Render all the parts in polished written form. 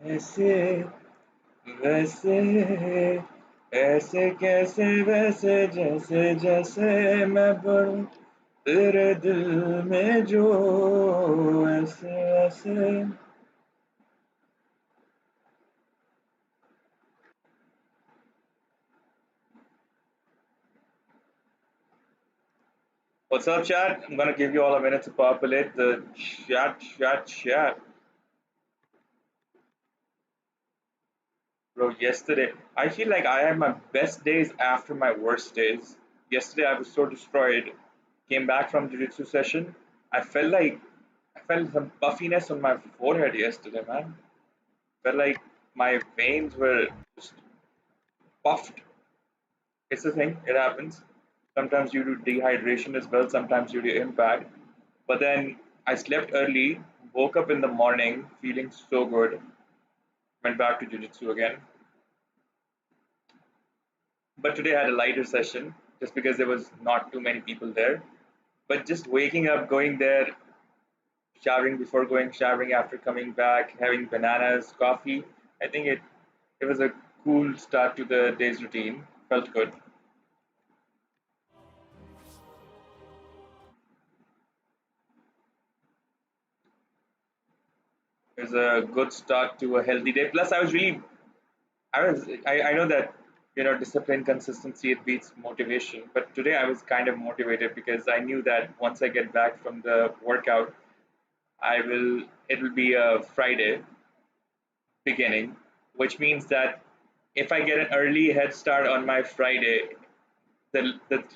ऐसे वैसे ऐसे कैसे वैसे जैसे जैसे मैं बढ़ूं तेरे दिल में जो ऐसे ऐसे. What's up, chat? I'm gonna give you all a minute to populate the chat. Bro, yesterday, I feel like I had my best days after my worst days. Yesterday, I was so destroyed. Came back from jiu-jitsu session. I felt like I felt some puffiness on my forehead yesterday, man. Felt like my veins were just puffed. It's the thing, it happens. Sometimes due to dehydration as well, sometimes due to impact. But then I slept early, woke up in the morning feeling so good, went back to jiu-jitsu again. But today I had a lighter session just because there was not too many people there. But just waking up, going there, showering before going, showering after coming back, having bananas, coffee, I think it was a cool start to the day's routine. Felt good. It was a good start to a healthy day. Plus, I know that discipline, consistency, it beats motivation. But today I was kind of motivated because I knew that once I get back from the workout, it will be a Friday beginning, which means that if I get an early head start on my Friday, the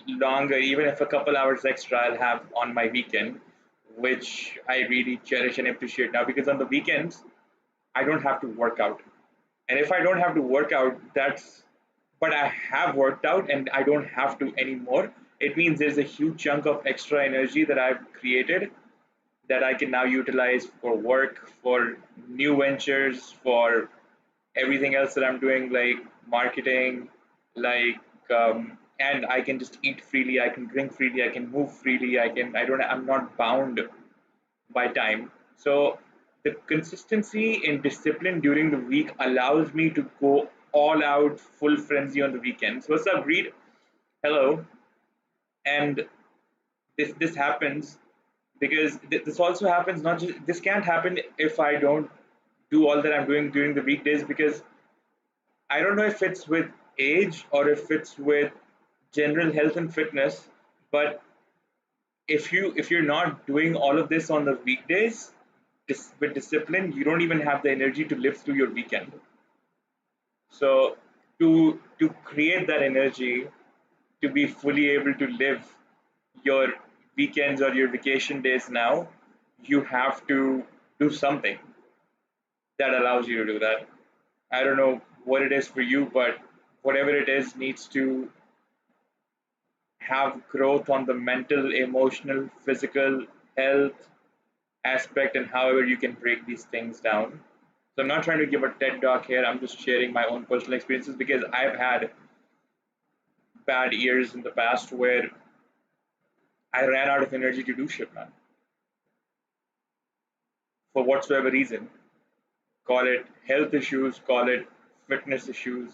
longer, even if a couple hours extra, I'll have on my weekend, which I really cherish and appreciate now because on the weekends I don't have to work out. And if I don't have to work out, but I have worked out and I don't have to anymore. It means there's a huge chunk of extra energy that I've created that I can now utilize for work, for new ventures, for everything else that I'm doing, like marketing, and I can just eat freely, I can drink freely, I can move freely, I'm not bound by time. So the consistency and discipline during the week allows me to go all out, full frenzy on the weekends. What's up, Reed? Hello. And this happens because this also happens not just this can't happen if I don't do all that I'm doing during the weekdays because I don't know if it's with age or if it's with general health and fitness, but if you're not doing all of this on the weekdays with discipline, you don't even have the energy to live through your weekend. So to create that energy to be fully able to live your weekends or your vacation days now, you have to do something that allows you to do that. I don't know what it is for you, but whatever it is needs to have growth on the mental, emotional, physical health aspect and however you can break these things down. So I'm not trying to give a TED talk here. I'm just sharing my own personal experiences because I've had bad years in the past where I ran out of energy to do shit, man, for whatsoever reason. Call it health issues, call it fitness issues,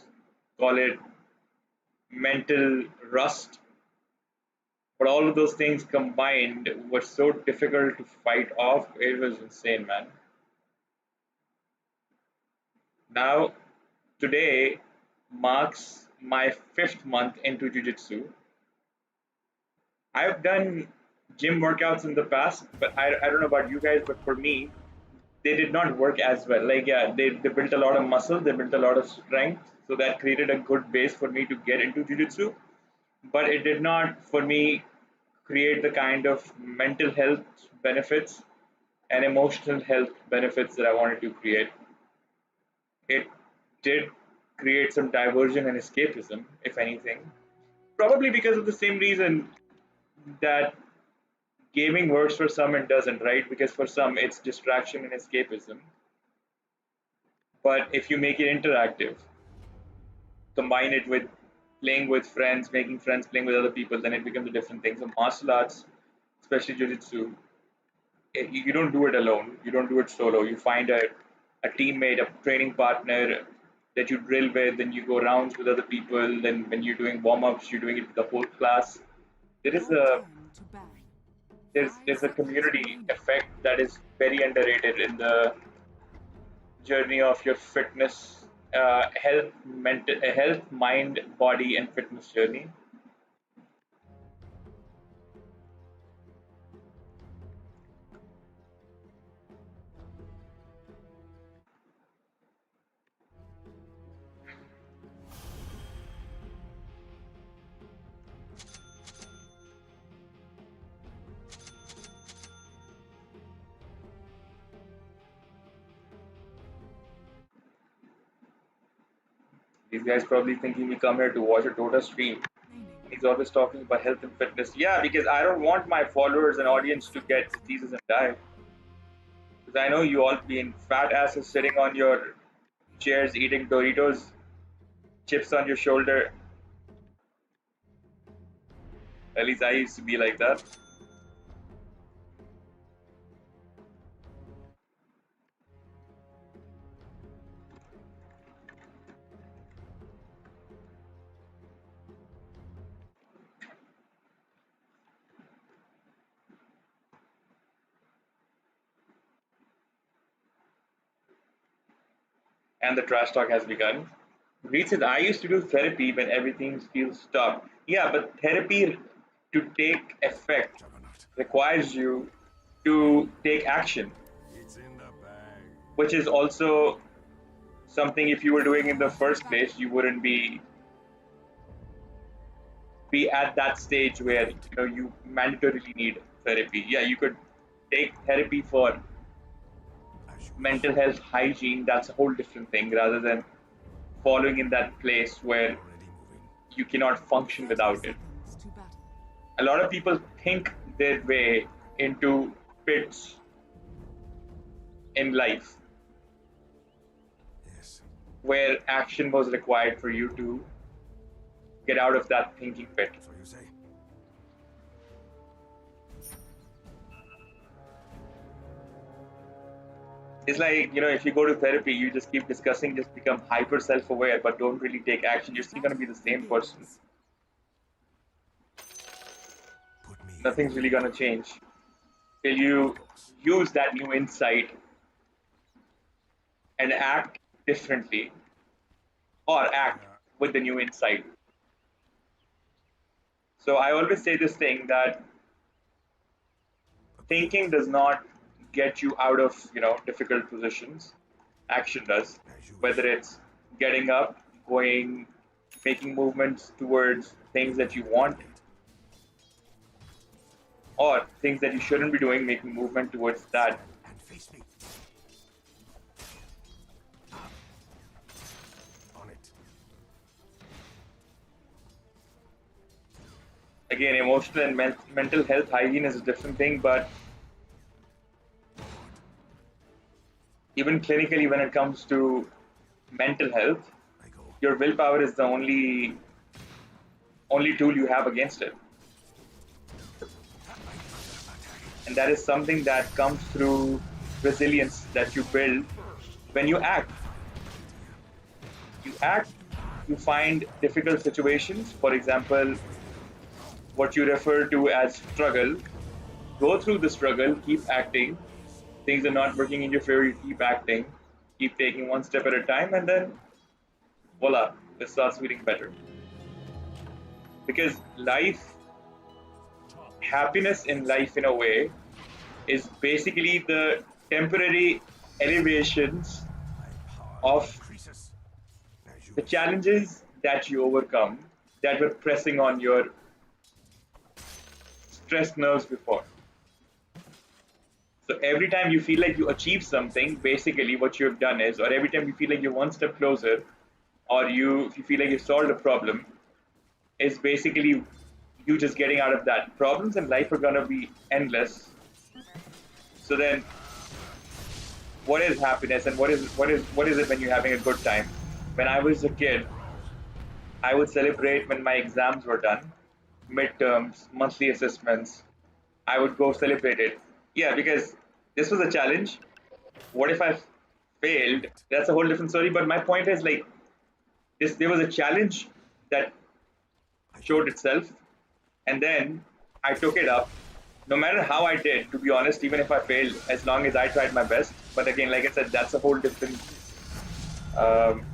call it mental rust. But all of those things combined were so difficult to fight off. It was insane, man. Now, today marks my 5th month into Jiu Jitsu. I've done gym workouts in the past, but I don't know about you guys, but for me, they did not work as well. Like, yeah, they built a lot of muscle, they built a lot of strength, so that created a good base for me to get into jiu-jitsu. But it did not, for me, create the kind of mental health benefits and emotional health benefits that I wanted to create. It did create some diversion and escapism, if anything. Probably because of the same reason that gaming works for some and doesn't, right? Because for some it's distraction and escapism. But if you make it interactive, combine it with playing with friends, making friends, playing with other people, then it becomes a different thing. So martial arts, especially jiu-jitsu, you don't do it alone. You don't do it solo. You find a a teammate, a training partner that you drill with, then you go rounds with other people, then when you're doing warm-ups, you're doing it with the whole class. There is Your a turn to ban. Five there's a seconds community remaining. effect that is very underrated in the journey of your fitness, health, mind, body, and fitness journey. These guys probably thinking we come here to watch a DOTA stream. Remaining. He's always talking about health and fitness. Yeah, because I don't want my followers and 5 audience to get seconds. diseases and die. Because I know you all being fat asses sitting on your chairs eating Doritos, chips on your shoulder. At least I used to be like that. And the trash talk has begun. Reed says, I used to do therapy when everything feels tough. Yeah, but therapy to take effect requires you to take action, It's in the bag. which is also something if you were doing in the Start first battle. place, you wouldn't be at that stage where you mandatorily need therapy. Yeah, you could take therapy for As you mental wish. health hygiene. That's a whole different thing rather than following in that place where Already moving. you cannot function 30 without it. seconds to battle. A lot of people think their way into pits in life Yes. where action was required for you to get out of that thinking pit. So you say? It's like, if you go to therapy, you just keep discussing, just become hyper self aware, but don't really take action. You're The still going to be battle the same person. begins. Put me in Nothing's really mind. going to change till Of you course. use that new insight and act differently or act Yeah. with the new insight. So I always say this thing that Agreed. thinking does not get you out of difficult positions. Action does, As you whether wish. it's getting up, going, making movements towards things that you want, Noted. or things that you shouldn't be doing, making movement towards that. And face me. On it. Again, emotional and mental health hygiene is a different thing, but even clinically, when it comes to mental health, I go. your willpower is the only tool you have against it. And that is something that comes through resilience that you build when you act. You act, you find difficult situations, for example, what you refer to as struggle. Go through the struggle, keep acting. Things are not working in your favor, you keep acting, keep taking one step at a time, and then voila, it starts feeling better. Because happiness in life, in a way, is basically the temporary elevations My power of increases. As you the wish. challenges that you overcome that were pressing on your stress nerves before. So every time you feel like you achieve something, basically what you have done is, or every time you feel like you're one step closer, or if you feel like you solved a problem, is basically you just getting out of that. Problems in life are gonna be endless. So then, what is happiness, and what is it when you're having a good time? When I was a kid, I would celebrate when my exams were done, midterms, monthly assessments. I would go celebrate it. Yeah, because this was a challenge. What if I failed, it. that's a whole different story. But my point is like this: there was a challenge that I showed fight. itself, and then I took it up. No matter how I did, to be honest, even if I failed, as long as I tried my best. But again, like I said, that's a whole different um,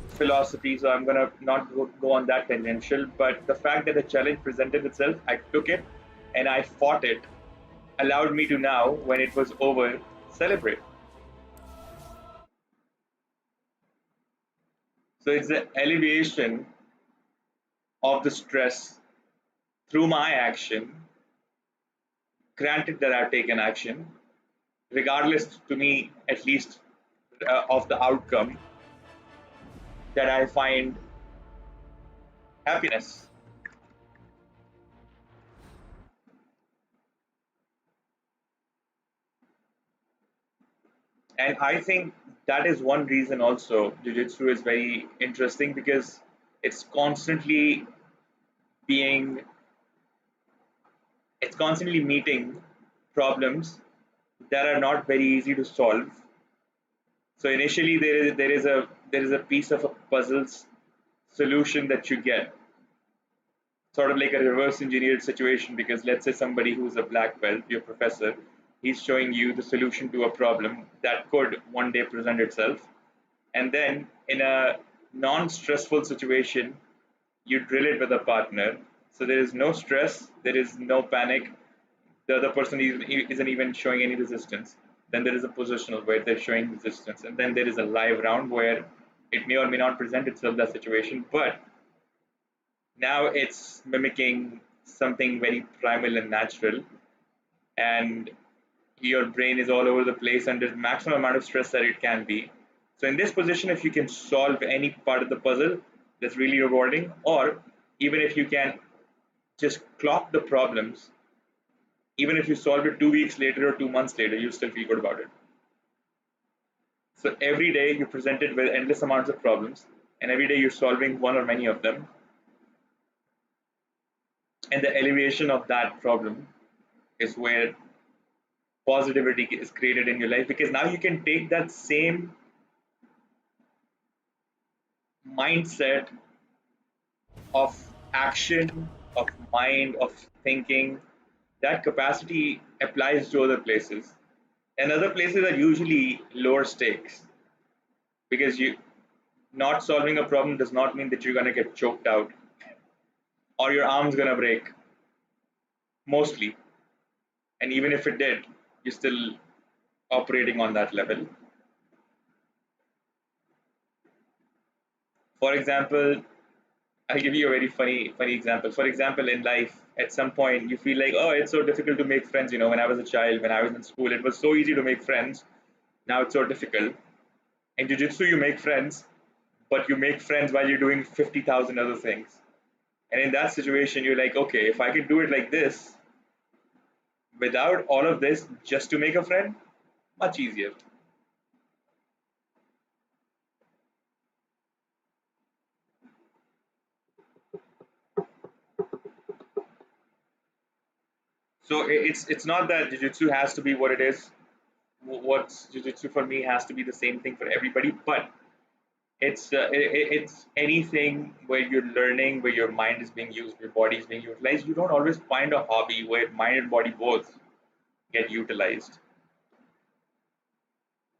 philosophy. So I'm gonna not go on that tangential. But the fact that the challenge presented itself, I took it and I fought it, allowed me to now, when it was over, celebrate. So it's the alleviation of the stress through my action. Granted that I've taken action, regardless to me, at least of the outcome, that I find happiness. And I think that is one reason also Jiu-Jitsu is very interesting because it's constantly being, it's constantly meeting problems that are not very easy to solve. So initially there is a piece of a puzzle's solution that you get, sort of like a reverse engineered situation, because let's say somebody who's a black belt, your professor, he's showing you the solution to a problem that could one day present itself. And then in a non-stressful situation, you drill it with a partner. So there is no stress, there is no panic. The other person isn't even showing any resistance. Then there is a positional where they're showing resistance. And then there is a live round where it may or may not present itself, that situation. But now it's mimicking something very primal and natural. And your brain is all over the place under the maximum amount of stress that it can be. So in this position, if you can solve any part of the puzzle, that's really rewarding. Or even if you can just clock the problems, even if you solve it 2 weeks later or 2 months later, you still feel good about it. So every day you're presented with endless amounts of problems, and every day you're solving one or many of them, and the elevation of that problem is where positivity is created in your life, because now you can take that same mindset of action, of mind, of thinking. That capacity applies to other places, and other places are usually lower stakes, because you not solving a problem does not mean that you're going to get choked out or your arm's going to break, mostly. And even if it did, you're still operating on that level. For example, I'll give you a very funny example. For example, in life, at some point, you feel like, oh, it's so difficult to make friends. When I was a child, when I was in school, it was so easy to make friends. Now it's so difficult. In jiu-jitsu, you make friends, but you make friends while you're doing 50,000 other things. And in that situation, you're like, okay, if I can do it like this, without all of this, just to make a friend, much easier. So it's not that jiu-jitsu has to be what it is. What's jiu-jitsu for me has to be the same thing for everybody, but it's anything where you're learning, where your mind is being used, your body is being utilized. You don't always find a hobby where mind and body both get utilized.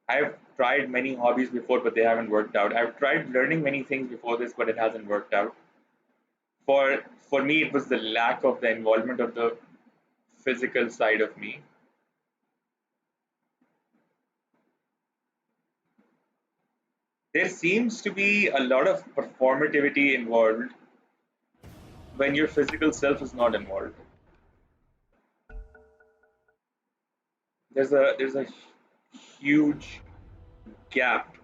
I've tried many hobbies before, but they haven't worked out. I've tried learning many things before this, but it hasn't worked out. For me, it was the lack of the involvement of the physical side of me. There seems to be a lot of performativity involved when your physical self is not involved. There's a huge gap.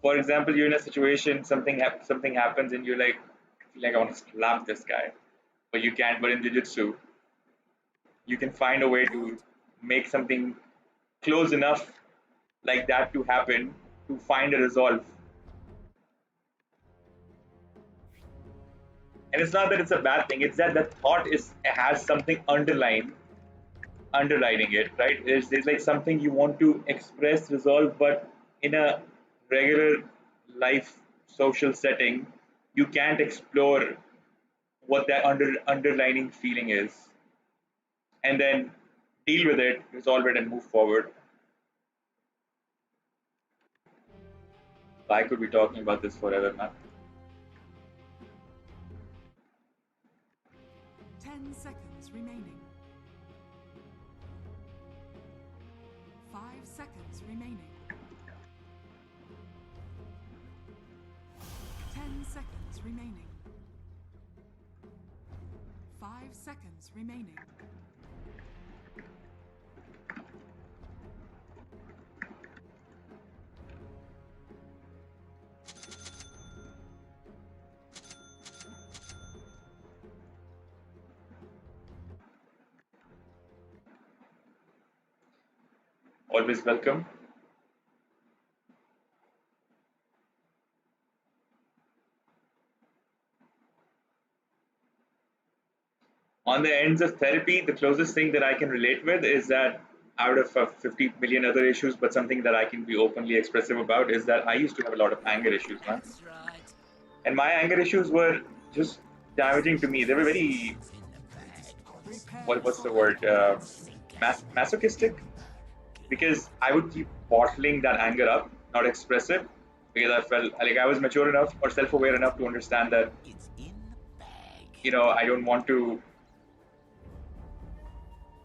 For example, you're in a situation, something happens, and you're like, I want to slap this guy, but you can't. But in jiu-jitsu, you can find a way to make something close enough like that to happen, to find a resolve. And it's not that it's a bad thing; it's that the thought is has something underlining it, right? There's like something you want to express, resolve, but in a regular life social setting, you can't explore what that underlining feeling is, and then deal with it, resolve it, and move forward. I could be talking about this forever, man. 10 seconds remaining. 5 seconds remaining. 10 seconds remaining. 5 seconds remaining. Always welcome. On the ends of therapy, the closest thing that I can relate with is that out of 50 million other issues, but something that I can be openly expressive about is that I used to have a lot of anger issues, man. That's right. And my anger issues were just damaging to me. They were very, It's in the bag. what's the word, masochistic, because I would keep bottling that anger up, not express it, because I felt like I was mature enough or self-aware enough to understand that, It's in the bag. I don't want to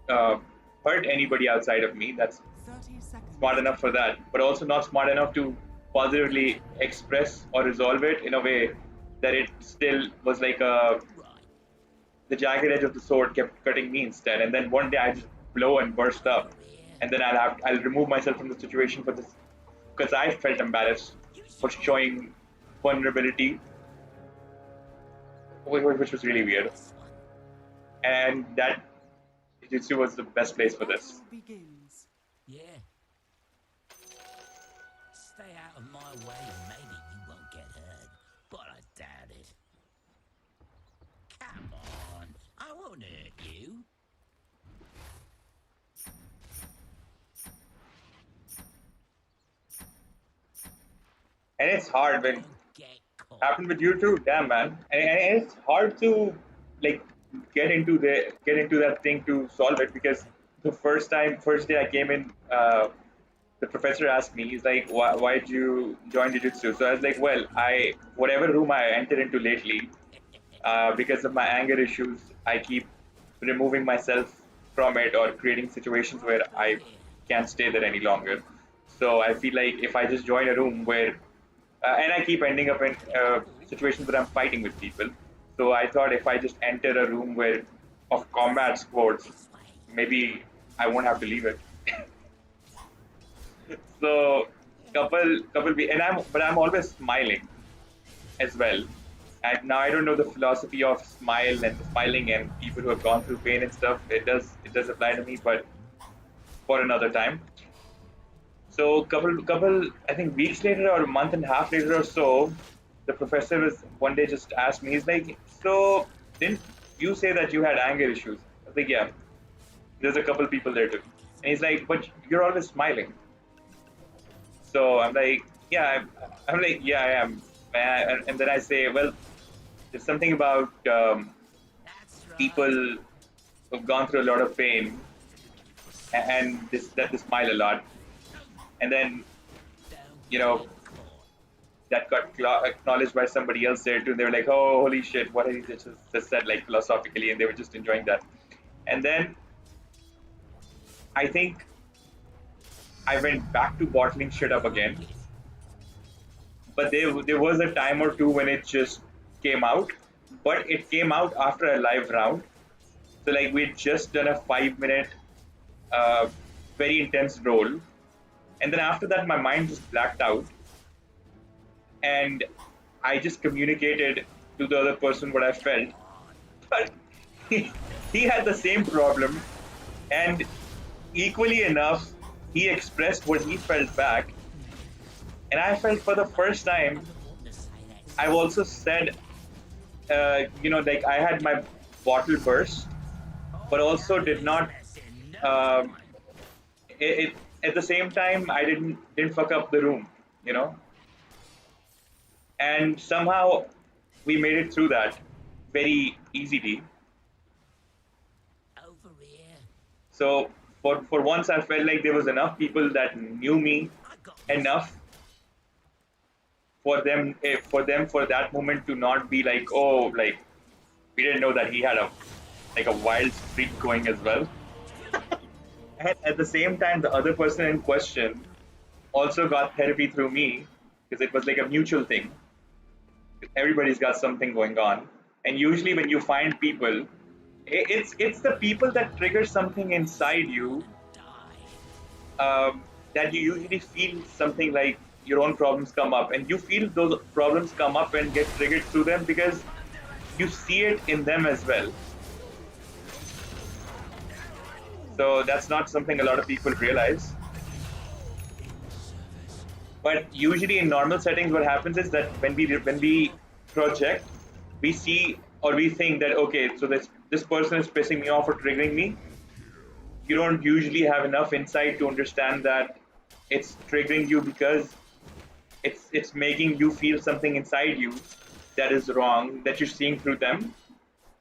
uh, hurt anybody outside of me. That's 30 seconds. smart enough for that, but also not smart enough to positively express or resolve it in a way that it still was like Right. the jagged edge of the sword kept cutting me instead. And then one day I just blow and burst up, and then I'll remove myself from the situation for this because I felt embarrassed for showing vulnerability, which was really weird. This one. And that jiu-jitsu was the best place for this. Battle begins. Yeah. Stay out of my way and maybe you won't get hurt. But I doubt it. Come on. I won't hurt you. And it's hard when Don't get caught. happened with you too, damn man. And it's hard to like get into that thing to solve it, because the first day I came in, the professor asked me, he's like, why did you join jiu-jitsu? So I was like, well, I whatever room I entered into lately, because of my anger issues, I keep removing myself from it or creating situations where I can't stay there any longer. So I feel like if I just join a room where, and I keep ending up in situations where I'm fighting with people. So I thought if I just enter a room where of combat sports, This way. maybe I won't have to leave it. So I'm always smiling as well. And now I don't know the philosophy of smiling and people who have gone through pain and stuff. It does apply to me, but for another time. So couple I think weeks later or a month and a half later or so, the professor was one day just asked me, he's like, so didn't you say that you had anger issues? I was like, yeah. There's a couple people there too. And he's like, but you're always smiling. So I'm like, yeah, I'm like, yeah, I am. And then I say, well, there's something about That's right. people who've gone through a lot of pain and that they smile a lot. And then, Don't you know, get caught. that got acknowledged by somebody else there too. And they were like, oh, holy shit, what did he just said, like philosophically, and they were just enjoying that. And then I think I went back to bottling shit up again. But there was a time or two when it just came out, but it came out after a live round. So like we'd just done a 5 minute, very intense roll, and then after that my mind just blacked out, and I just communicated to the other person what I felt, but he had the same problem, and equally enough, he expressed what he felt back, and I felt for the first time. I've also said, like I had my bottle burst, but also did not um, it at the same time I didn't fuck up the room, you know, and somehow we made it through that very easily. Over here. So for once, I felt like there was enough people that knew me I got this. enough for that moment to not be like, oh, like we didn't know that he had a wild streak going as well. And at the same time, the other person in question also got therapy through me because it was like a mutual thing. Everybody's got something going on, and usually when you find people, it's the people that trigger something inside you, that you usually feel something like your own problems come up, and you feel those problems come up and get triggered through them because you see it in them as well. So that's not something a lot of people realize. But usually in normal settings, what happens is that when we project, we see or we think that okay, so this person is pissing me off or triggering me. You don't usually have enough insight to understand that it's triggering you because it's making you feel something inside you that is wrong that you're seeing through them.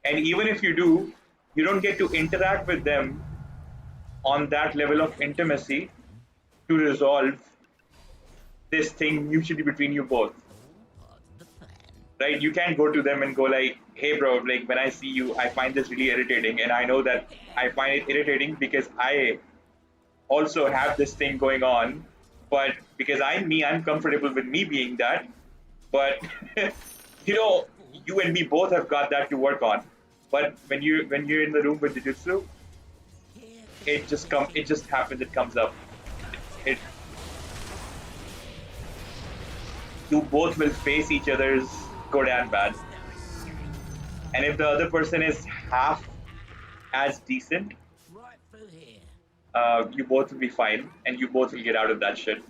And even if you do, you don't get to interact with them on that level of intimacy to resolve this thing mutually between you both. Right? You can't go to them and go like, hey bro, like when I see you, I find this really irritating, and I know that I find it irritating because I also have this thing going on, but because I'm comfortable with me being that, but you know, you and me both have got that to work on. But when you're in the room with jujutsu, it just happens, it comes up. It You both will face each other's good and bad. And if the other person is half as decent, Right through here. you both will be fine, and you both will get out of that shit.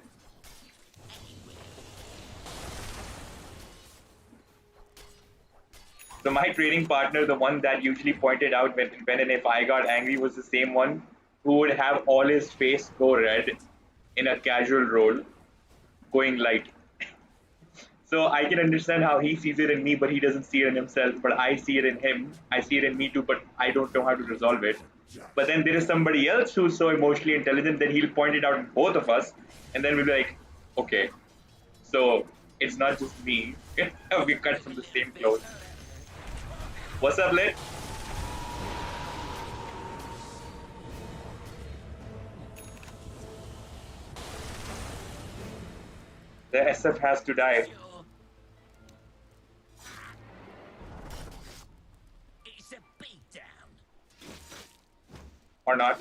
So my training partner, the one that usually pointed out when and if I got angry, was the same one who would have all his face go red in a casual role, going light. So I can understand how he sees it in me, but he doesn't see it in himself. But I see it in him. I see it in me too, but I don't know how to resolve it. But then there is somebody else who's so emotionally intelligent that he'll point it out in both of us, and then we'll be like, okay, so it's not just me. We cut from the same cloth. What's up, Lit? The SF has to die. It's a beatdown. Or not.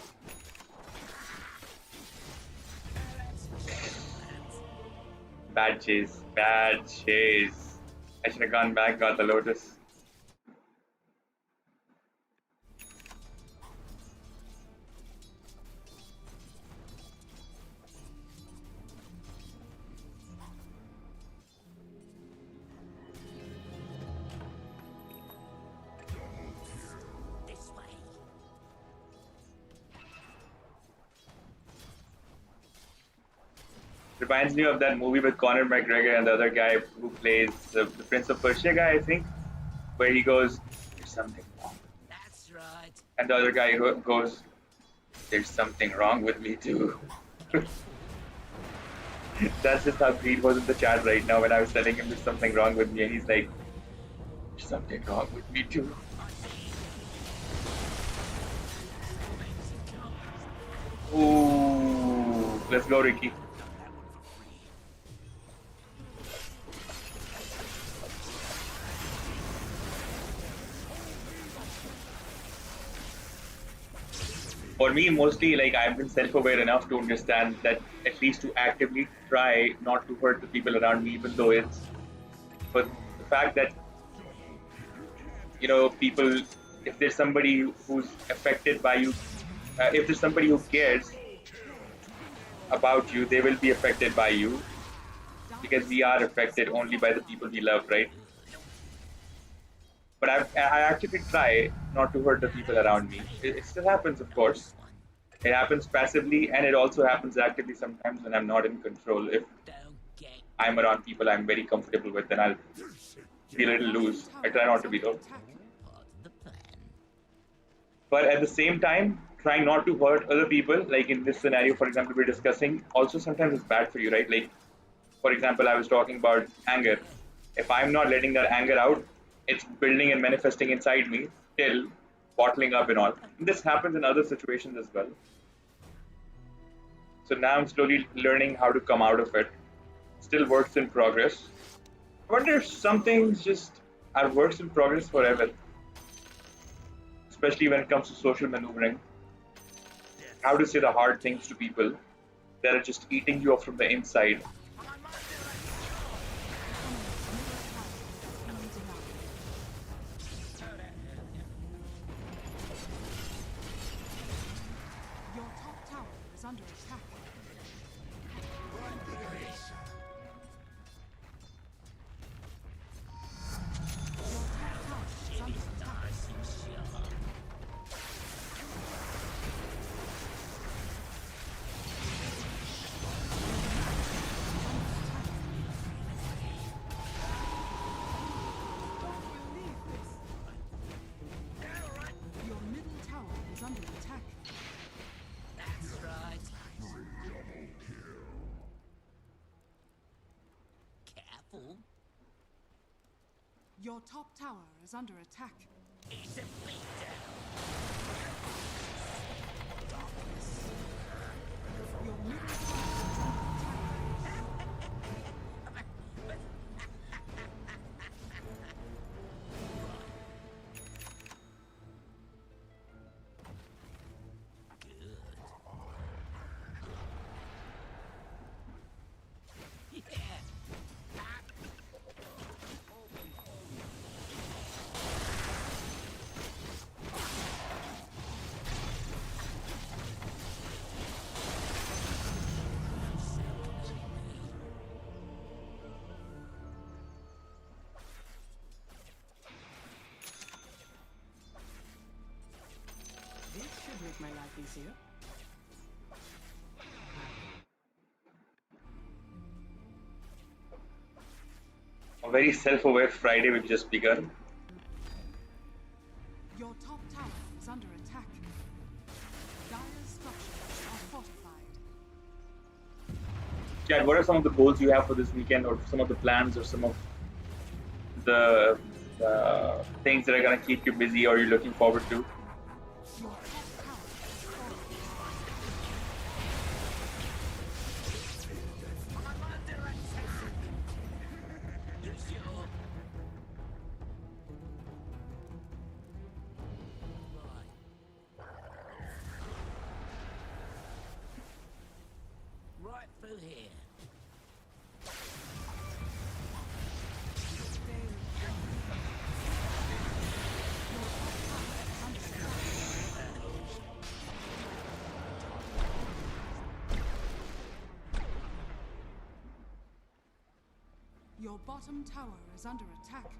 Bad chase. Bad chase. I should have gone back, got the Lotus. This way. Reminds me of that movie with Conor McGregor and the other guy who plays the Prince of Persia guy, I think, where he goes, "There's something wrong," That's right. and the other guy goes, "There's something wrong with me too." That's just how Creed was in the chat right now when I was telling him there's something wrong with me, and he's like, "There's something wrong with me too." Ooh, let's go, Ricky. For me, mostly, like I've been self-aware enough to understand that at least to actively try not to hurt the people around me, even though it's. But the fact that people, if there's somebody who's affected by you, if there's somebody who cares about you, they will be affected by you because we are affected only by the people we love, right? But I actually try not to hurt the people around me. It still happens, of course. It happens passively, and it also happens actively sometimes when I'm not in control. If Don't get I'm around people I'm very comfortable with, then I'll be a little loose. I try not to be though. part of the plan. But at the same time, trying not to hurt other people, like in this scenario, for example, we're discussing, also sometimes it's bad for you, right? Like, for example, I was talking about anger. If I'm not letting that anger out, it's building and manifesting inside me till bottling up and all. And this happens in other situations as well. So now I'm slowly learning how to come out of it. Still works in progress. I wonder if some things just are works in progress forever, especially when it comes to social maneuvering. How to say the hard things to people that are just eating you up from the inside. Your top tower is under attack. Your top tower is under attack. Your middle tower is under attack. That's right. Careful. Your top tower is under attack. It's a beatdown. Your middle tower is under attack. Yeah. This should make my life easier. A very self-aware Friday we've just begun. Your top tower is under attack. Dire's structures are fortified. Chad, what are some of the goals you have for this weekend, or some of the plans, or some of the things that are going to keep you busy or you're looking forward to? Your top tower is fortified. Right through here. Your bottom tower is under attack.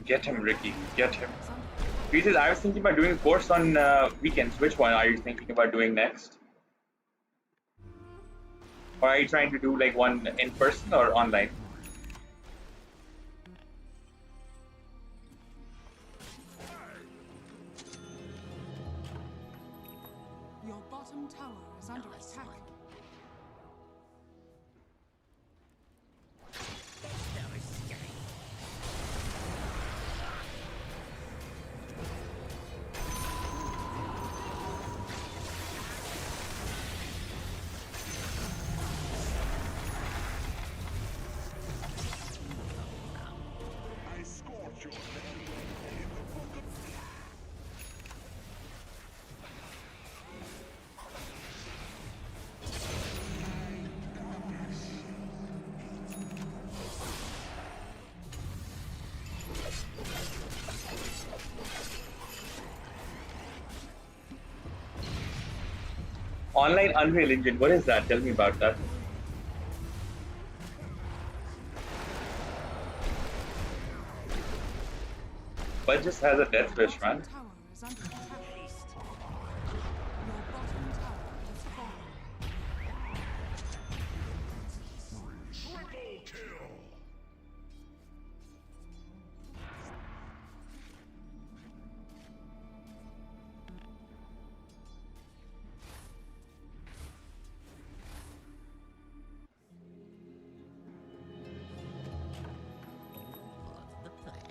Get him, Ricky. Get him. Is under attack. He says, I was thinking about doing a course on weekends. Which one are you thinking about doing next? Or are you trying to do like one in person or online? Your bottom tower is under Nice attack. one. No escape. I scorch your name in the book of Online Unreal Engine. What is that? Tell me about that. But just has a death Your wish, bottom man. tower is under attack. Your bottom tower has fallen. Triple kill. What's the plan? Right. Right.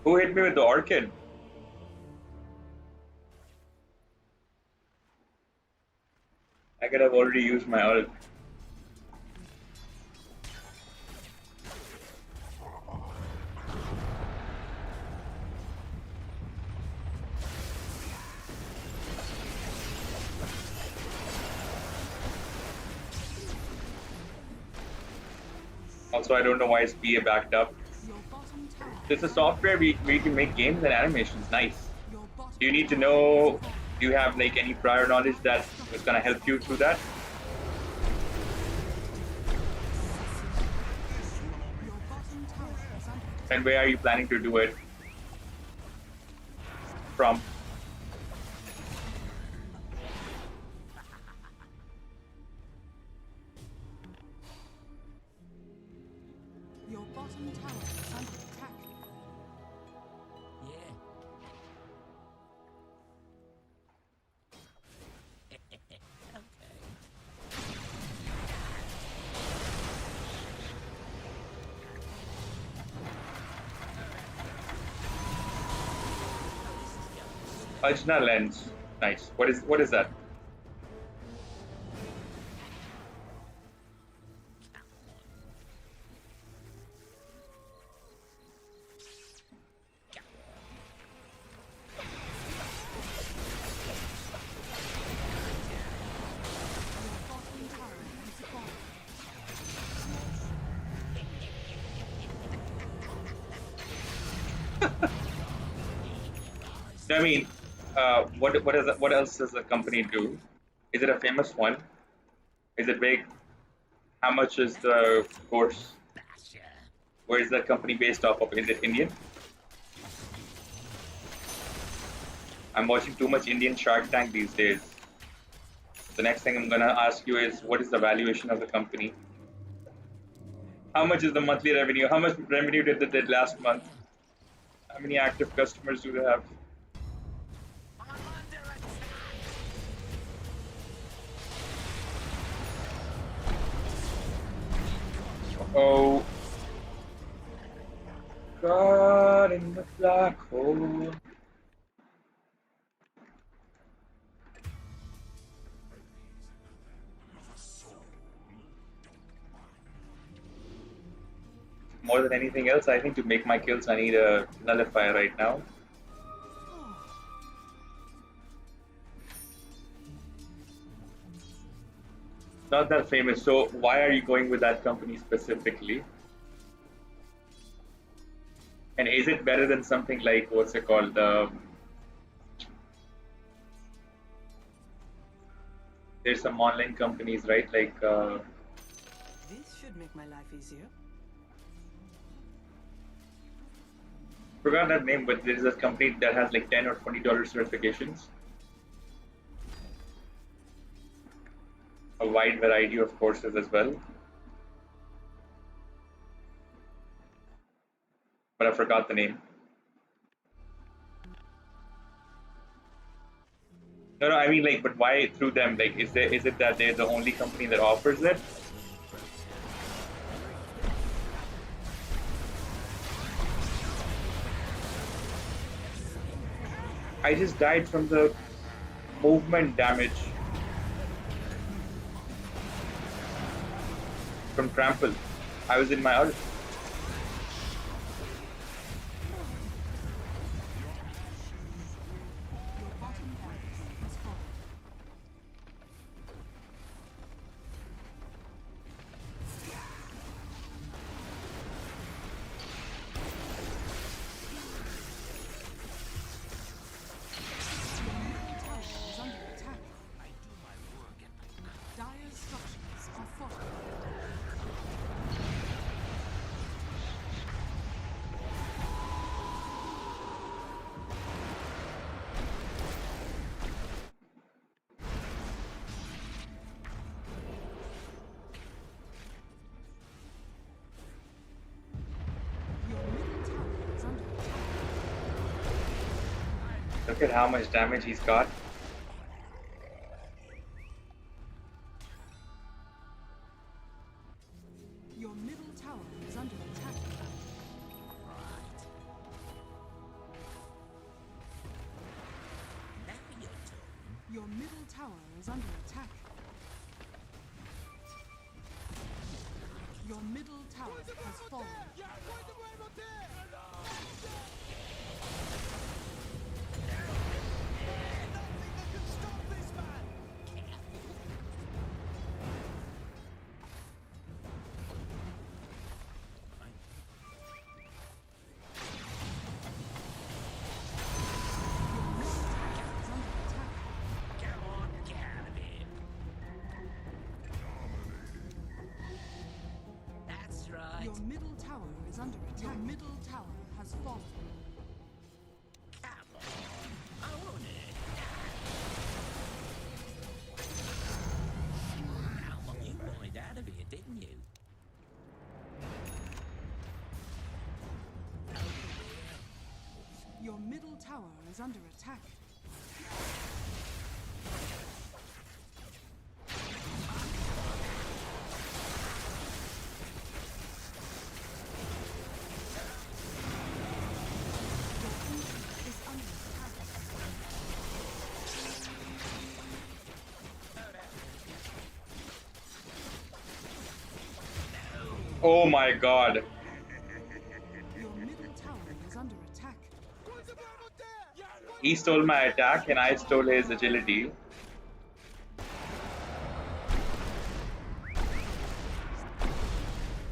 Who hit me with the orchid? I could have already used my ult. Also, I don't know why it's PA backed up. Your bottom tower. This is software where you can make games and animations. Nice. Your bottom Do you need to tower know? has fallen. Do you have like any prior knowledge that is gonna help you through that? Your bottom tower is under attack. And where are you planning to do it from? Your bottom tower is under attack. Yeah. Okay. Ajna lens. Nice. What is that? Your bottom tower has fallen. So, I mean, what else does the company do? Is it a famous one? Is it big? How much is the course? Basher. Where is the company based off of? Is it Indian? I'm watching too much Indian Shark Tank these days. The next thing I'm gonna ask you is what is the valuation of the company? How much is the monthly revenue? How much revenue did they did last month? How many active customers do they have? I'm under attack. Oh, God in the black hole. More than anything else, I think to make my kills, I need a nullifier right now. Not that famous. So why are you going with that company specifically? And is it better than something like what's it called? There's some online companies, right? Like This should make my life easier. forgot that name, but there is a company that has like $10 or $20 certifications. A wide variety of courses as well. But I forgot the name. No, I mean like, but why through them? Like, is it that they're the only company that offers it? I just died from the movement damage from trample. I was in my ult. Your bottom barracks has fallen. Look at how much damage he's got. Your middle tower is under attack. Now you're talking. Your middle tower is under attack. Your middle tower has fallen. Come on, get out of here. That's right. Your middle tower is under attack. Your middle tower has fallen. Come on. I want it. Wow, you wanted out of here, didn't you? Your middle tower is under attack. Your ancient is under attack. Oh my god. Your middle tower is under attack. He stole my attack and I stole his agility.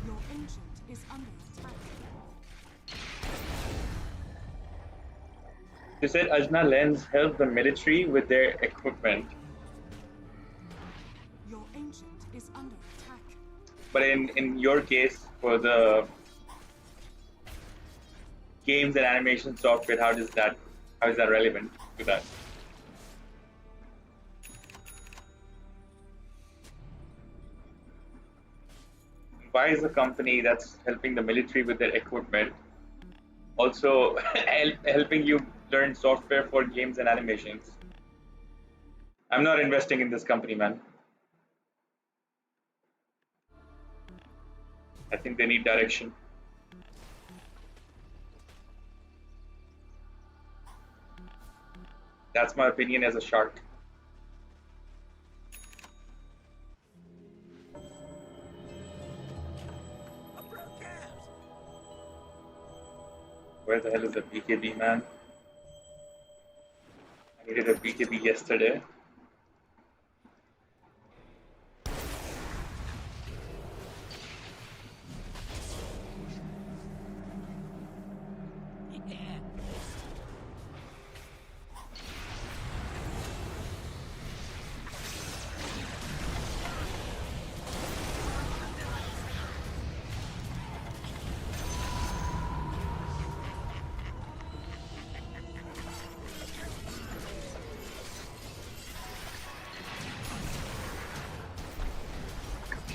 Your ancient is under attack. You said Ajna lens help the military with their equipment. Your ancient is under attack. But in your case, for the games and animation software, how is that relevant to that? Why is a company that's helping the military with their equipment also helping you learn software for games and animations? I'm not investing in this company, man. I think they need direction. That's my opinion as a shark. I broke out. Where the hell is the BKB, man? I needed a BKB yesterday. Yeah.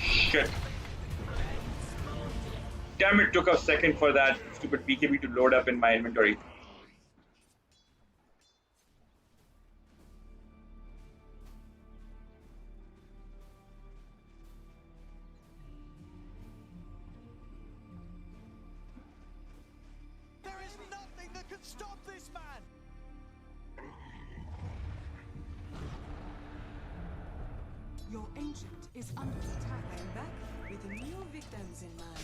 Shit. Damn, it took a second for that stupid BKB to load up in my inventory. There is nothing that can stop this man! Your ancient is under attack. I'm back with new victims in mind.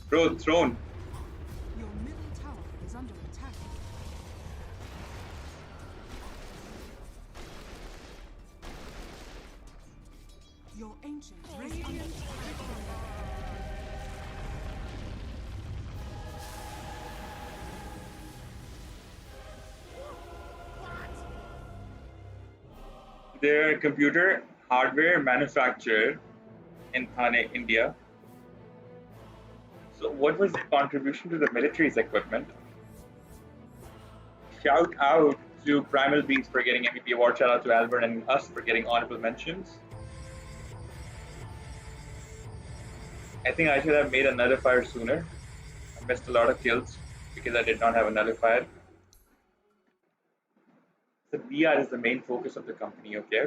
Bro, throne. Your middle tower is under attack. Your ancient is under attack. They're a computer hardware manufacturer in Thane, India. So what was their contribution to the military's equipment? Shout out to Primal Beast for getting MVP award. Shout out to Albert and us for getting honorable mentions. I think I should have made another fire sooner. I missed a lot of kills. because I did not have a nullifier. So VR is the main focus of the company, okay?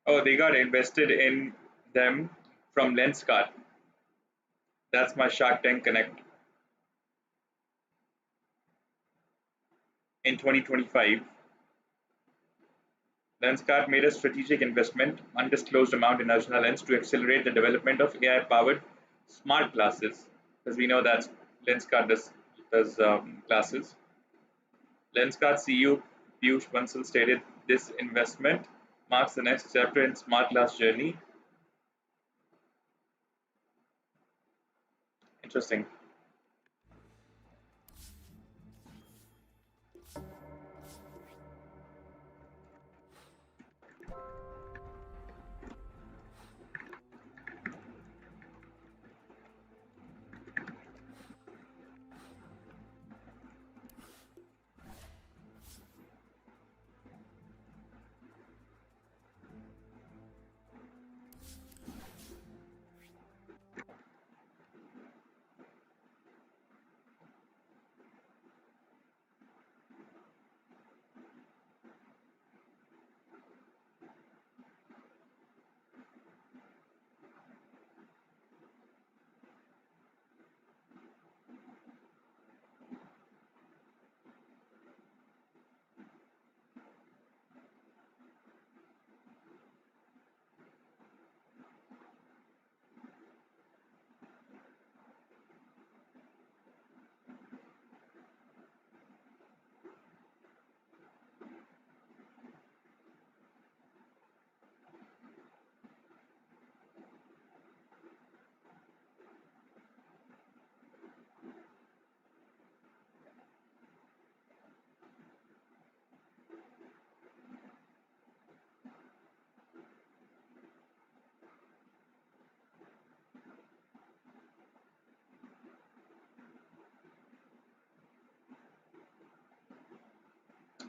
Oh, they got invested in them from Lenskart. That's my Shark Tank Connect. In 2025, Lenskart made a strategic investment, undisclosed amount in Ajna Lens to accelerate the development of AI-powered smart glasses. Because we know that Lenskart does glasses. Lenskart CEO Piyush Bansal stated this investment marks the next chapter in smart glass journey. Interesting.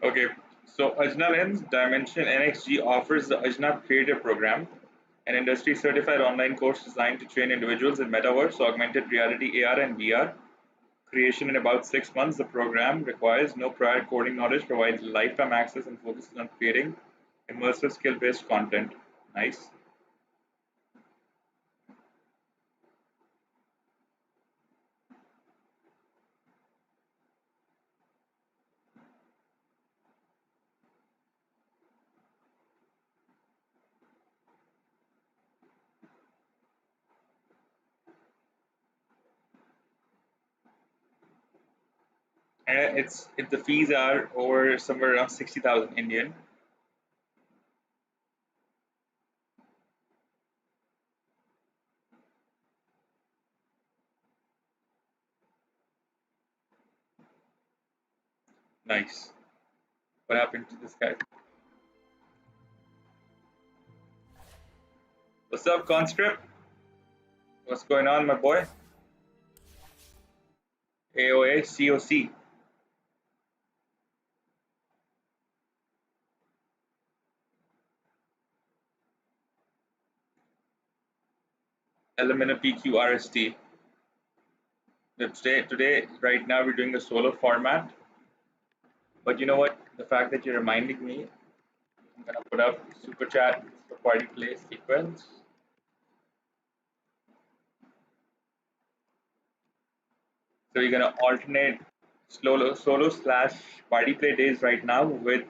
Okay, so Ajna Lens Dimension NXG offers the Ajna Creator Program, an industry certified online course designed to train individuals in metaverse, augmented reality, AR, and VR creation in about 6 months. The program requires no prior coding knowledge, provides lifetime access, and focuses on creating immersive skill based content. Nice. And the fees are over somewhere around 60,000 Indian. Nice. What happened to this guy? What's up, Conscript? What's going on, my boy? AOA COC. Element PQRST. Today, right now, we're doing a solo format. But you know what? The fact that you're reminding me, I'm gonna put up super chat for party play sequence. So we're gonna alternate solo slash party play days right now with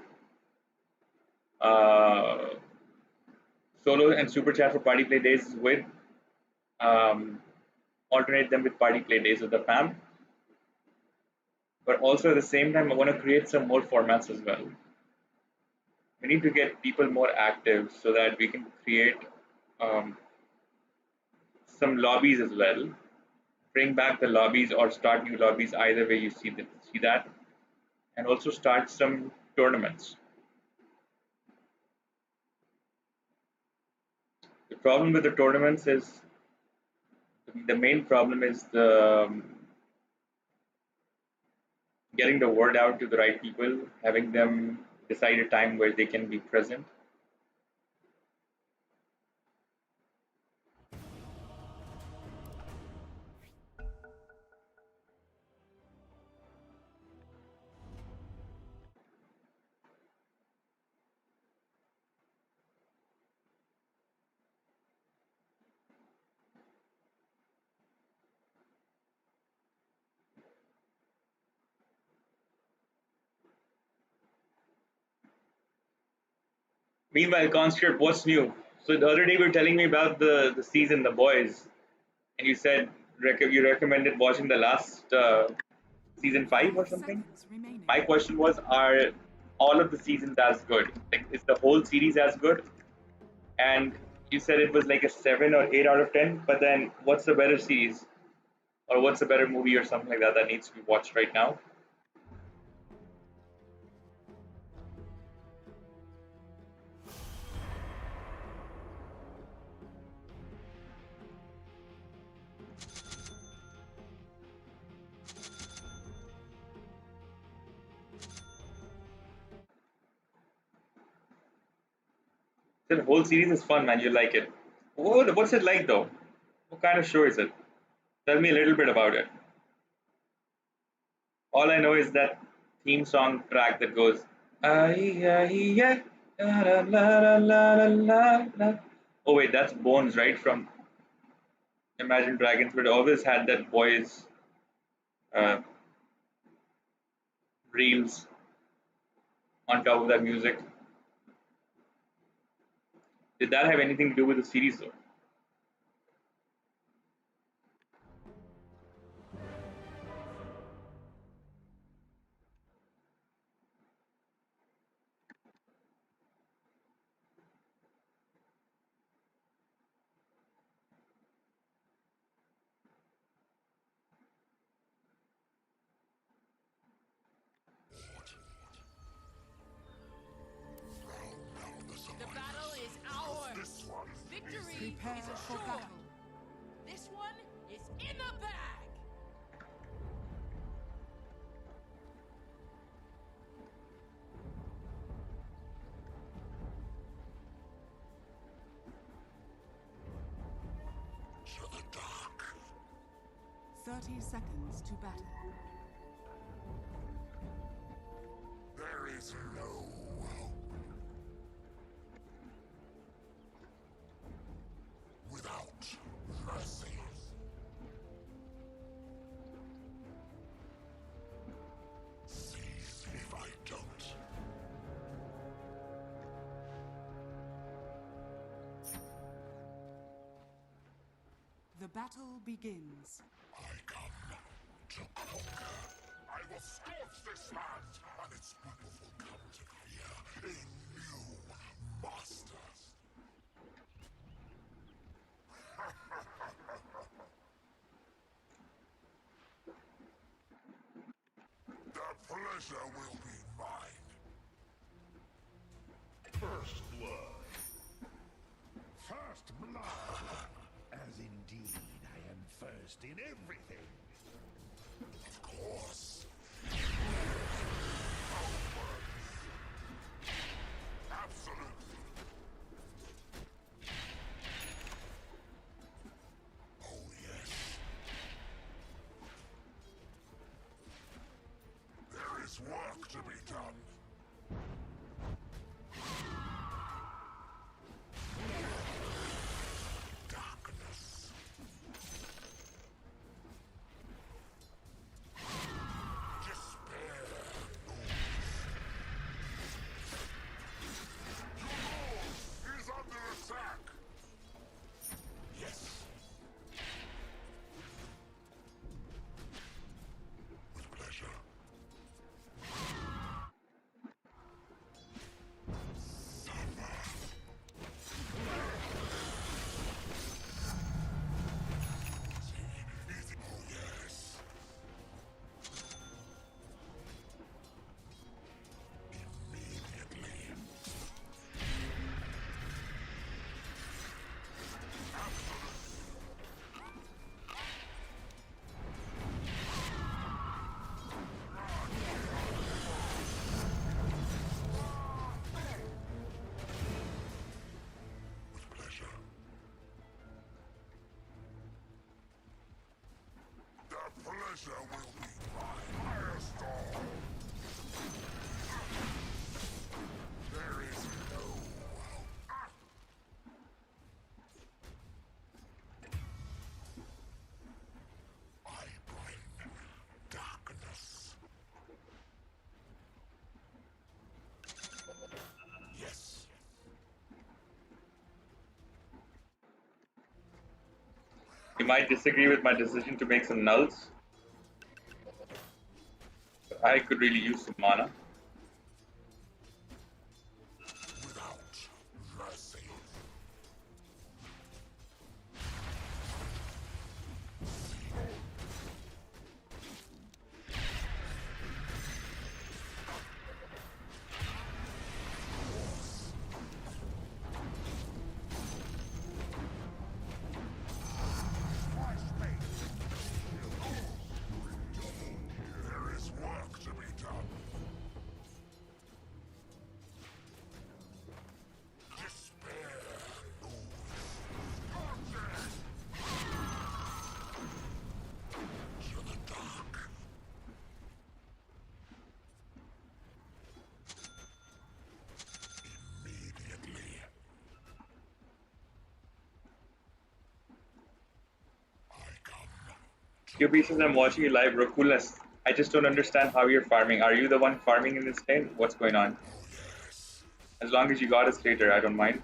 uh, solo and super chat for party play days with um, alternate them with party play days with the fam. But also at the same time, I want to create some more formats as well. We need to get people more active so that we can create um, some lobbies as well. Bring back the lobbies or start new lobbies. Either way, you see that, and also start some tournaments. The problem with the tournaments is the The main problem is the getting the word out to the right people, having them decide a time where they can be present. Meanwhile, Conscript, what's new? So the other day you were telling me about the season, The Boys, and you said you recommended watching the last season 5 or 5 something. seconds remaining. My question was, are all of the seasons as good? Like, is the whole series as good? And you said it was like a 7 or 8 out of 10. But then, what's the better series, or what's a better movie or something like that that needs to be watched right now? The whole series is fun, man. You like it. What's it like though? What kind of show is it? Tell me a little bit about it. All I know is that theme song track that goes, "Ay, ay, ay, la, la, la, la, la, la." Oh wait, that's Bones, right? From Imagine Dragons, but it always had that boys uh, reels on top of that music. Did that have anything to do with the series though? The battle is ours. Victory Prepare is for assured. battle. This one is in the bag. To the dark. 30 seconds to battle. There is no hope. Without mercy. Seize if I don't. The battle begins. I come to conquer. I will scorch this land, and its people will come to fear a new master. The pleasure will be mine. First blood. First blood. As indeed I am first in everything. Of course. Absolutely. Oh, yes. There is work to be done. Darkness. Despair knows. Is under attack. Yes. With pleasure. You might disagree with my decision to make some nulls. I could really use some mana. Without mercy. There is work to be done. Despair to the dark. Immediately. I come. QB says I'm watching you live, Rokulas. I just don't understand how you're farming. Are you the one farming in this game? What's going on? Yes. As long as you got us later, I don't mind.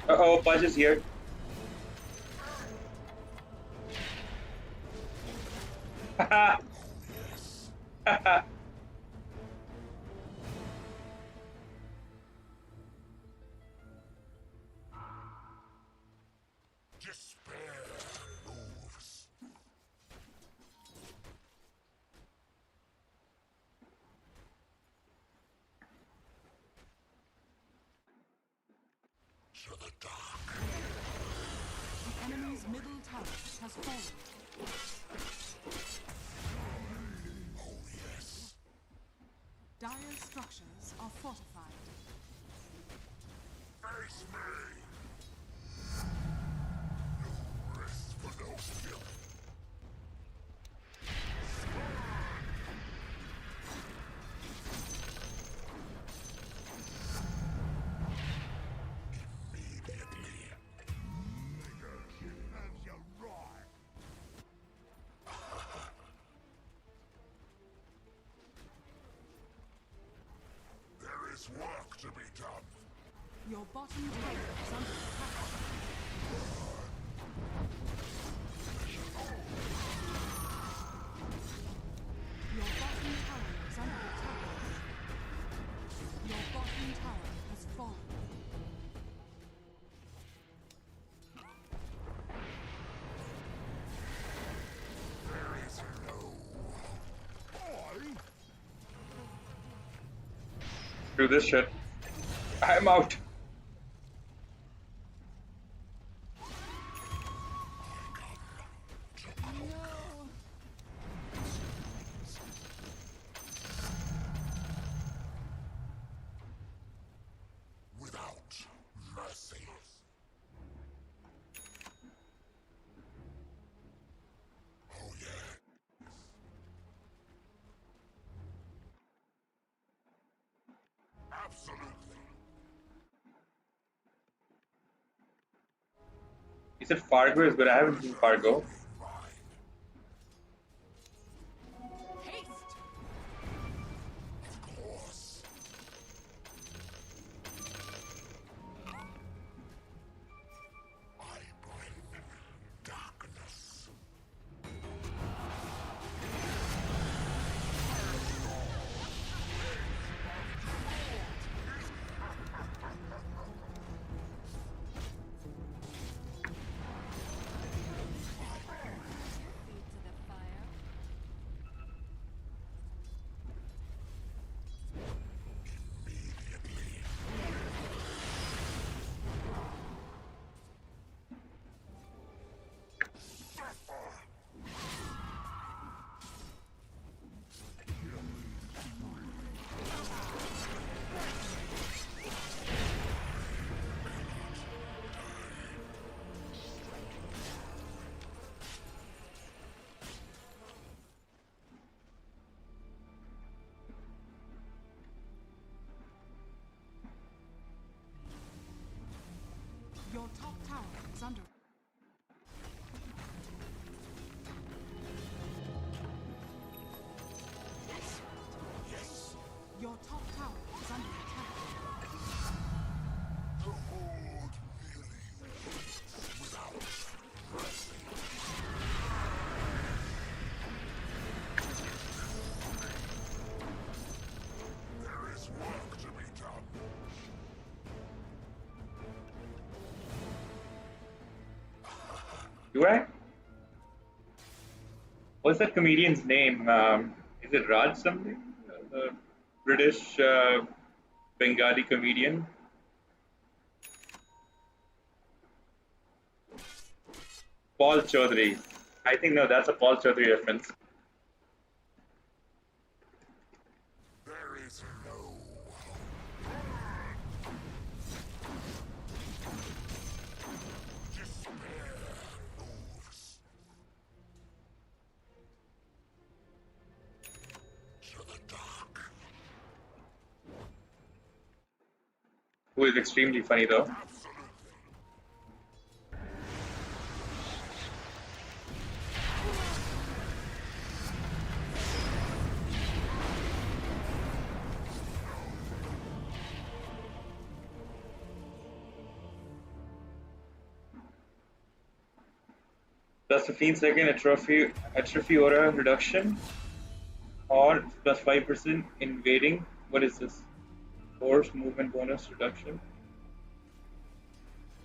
Uh-oh, Pudge is here. Haha. Haha. Despair moves. To the dark. The enemy's middle tower has fallen. Oh yes. Dire structures are fortified. Face me. No rest for no skill. Immediately. Nigger can have you right. There is work to be done. Your bottom tower is under attack. Your bottom tower is under attack. Your bottom tower has fallen. There is no. Screw this shit. I'm out. Without mercy. Oh yeah. Absolutely. He said Fargo is good. I haven't seen Fargo. Haste! Of course. I bring darkness. Feet to the fire. Immediately. Your top tower is under. Yes. Your top tower is under attack. Do I? What's that comedian's name? Is it Raj something? The British Bengali comedian. Paul Chaudhary. I think no, that's a Paul Chaudhary reference. There is no hope. Despair moves to the dark. Who is extremely funny though. Plus 15 second atrophy aura reduction, or plus 5% invading. What is this? Force movement bonus reduction.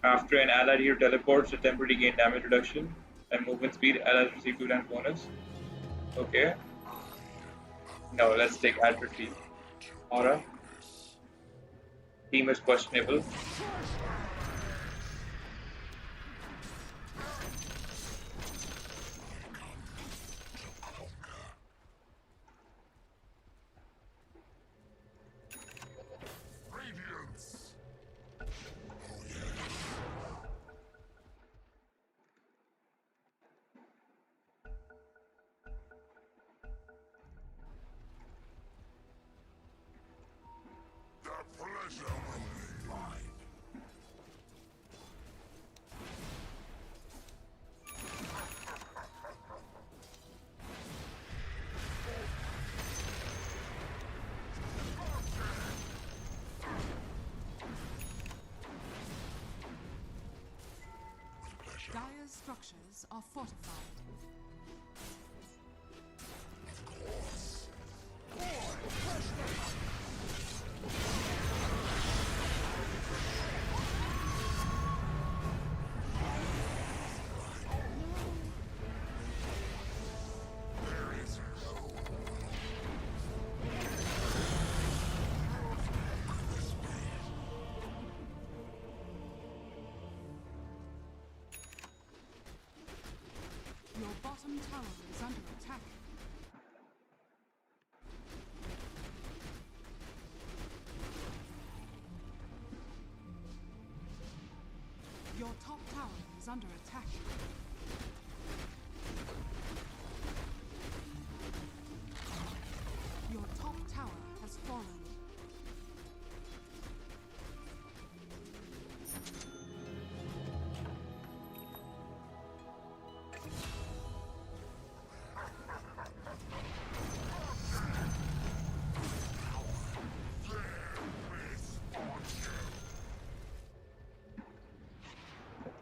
After an allied hero teleports, a temporary gain damage reduction and movement speed. Allies receive 2 times bonus. Okay. No, let's take atrophy aura. Team is questionable. Radiance. The pleasure will be mine. Dire's structures are fortified. Your bottom tower is under attack. Your top tower is under attack. Your top tower has fallen.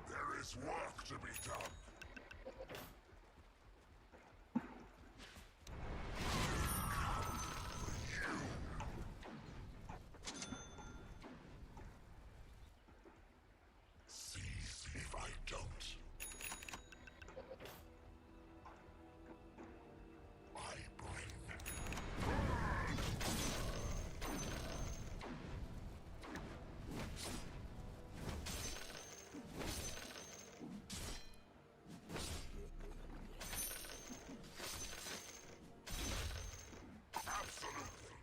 There is work to be done. Seize if I don't. I bring. Absolutely.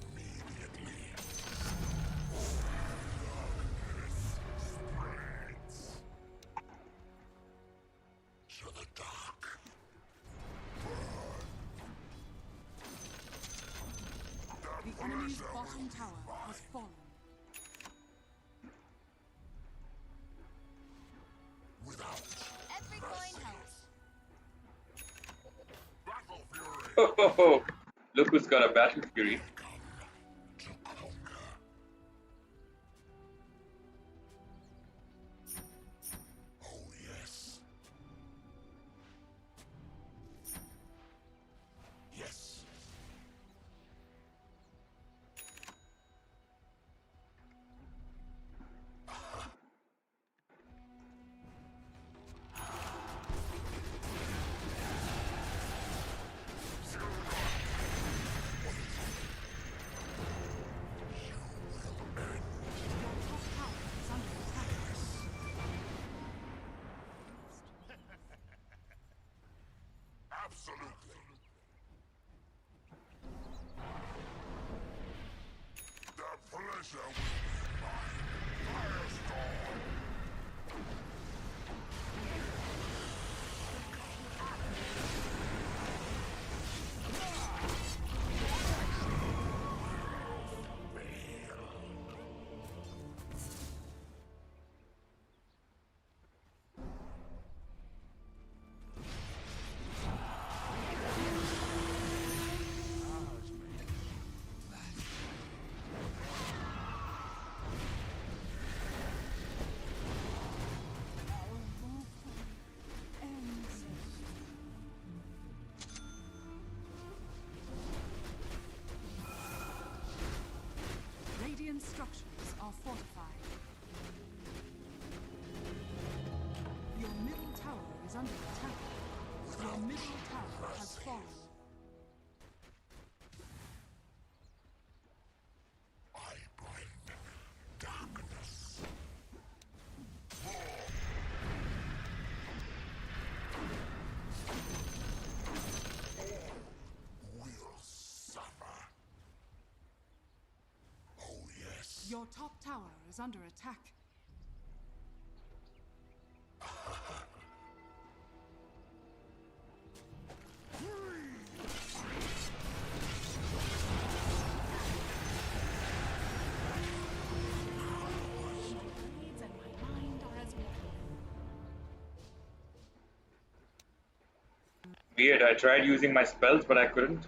Immediately. Spreads to the dark. The enemy's bottom tower has fallen. Without Every coin helps. battle fury. Ho ho ho! Look who's got a battle fury. To conquer. is under attack. Your middle tower has fallen. I bring darkness. Will suffer. Oh yes. Your top tower is under attack. Blades and my mind are as one. Weird, I tried using my spells, but I couldn't.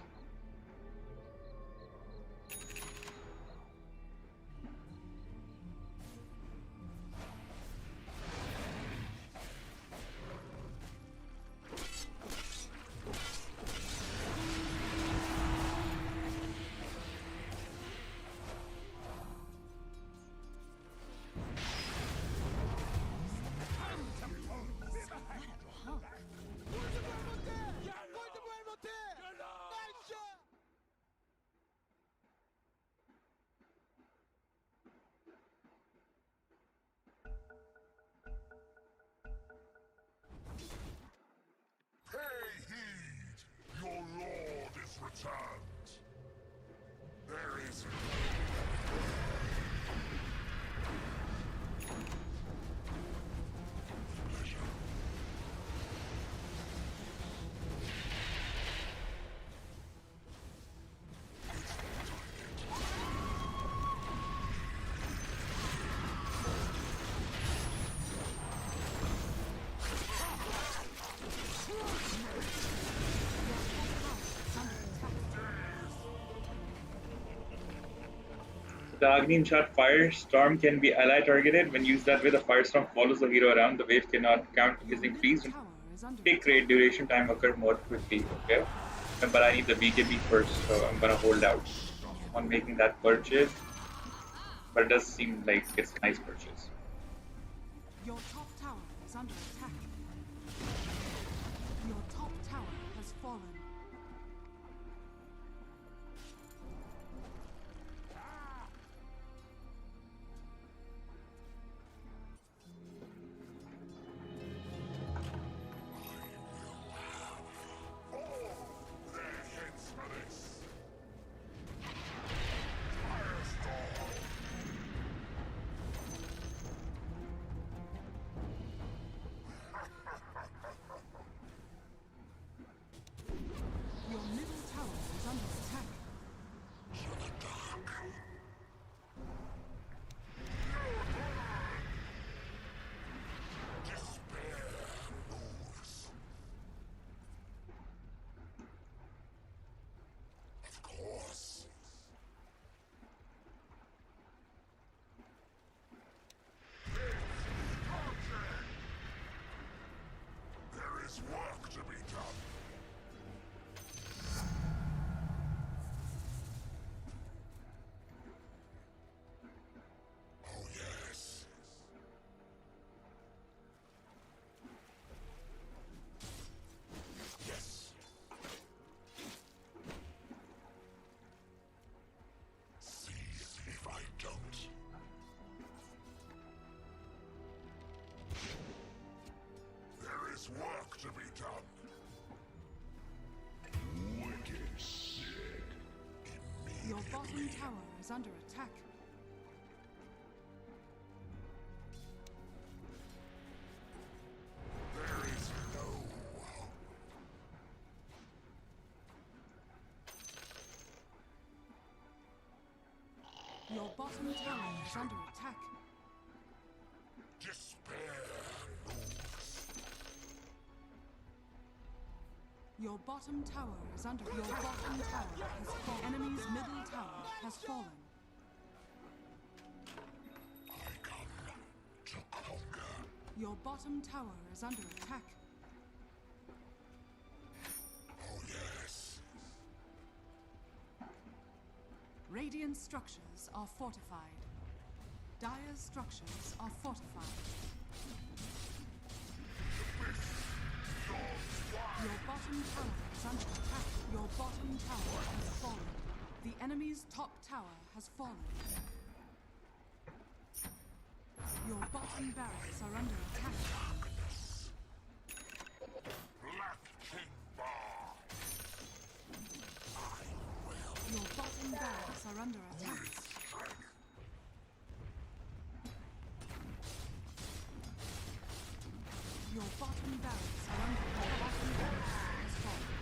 Pay heed! Your lord is returned. There is The Agni shot Firestorm can be ally targeted. When used that way, the Firestorm follows the hero around. The wave cannot count is increased. Tower is under Take rate duration time occur more quickly. Okay, but I need the BKB first, so I'm gonna hold out on making that purchase. But it does seem like it's a nice purchase. Your top tower is under attack. Your top tower has fallen. their heads for this. Your middle tower is under attack. Despair moves. Of course. There is work to be done. Oh yes. Yes. See if I don't. There is work to be done. Wicked sick. Your Immediately. bottom tower is under attack. There is no hope. Your bottom tower is under attack. Despair moves. Your bottom tower is under. Your bottom tower has fallen. Enemy's middle tower has fallen. I come to conquer. Your bottom tower is under attack. Oh yes. Radiant structures are fortified. Dire's structures are fortified. under attack. Your bottom tower has fallen. The enemy's top tower has fallen. Your bottom barracks are under attack. Black King Bar. Your bottom barracks are under attack. Your bottom barracks are under attack. Your bottom barracks has fallen.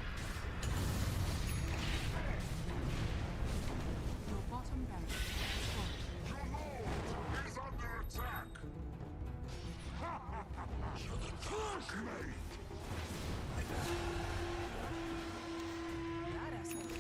Your bottom barracks has fallen. Your lord is under attack. Checkmate. That asshole.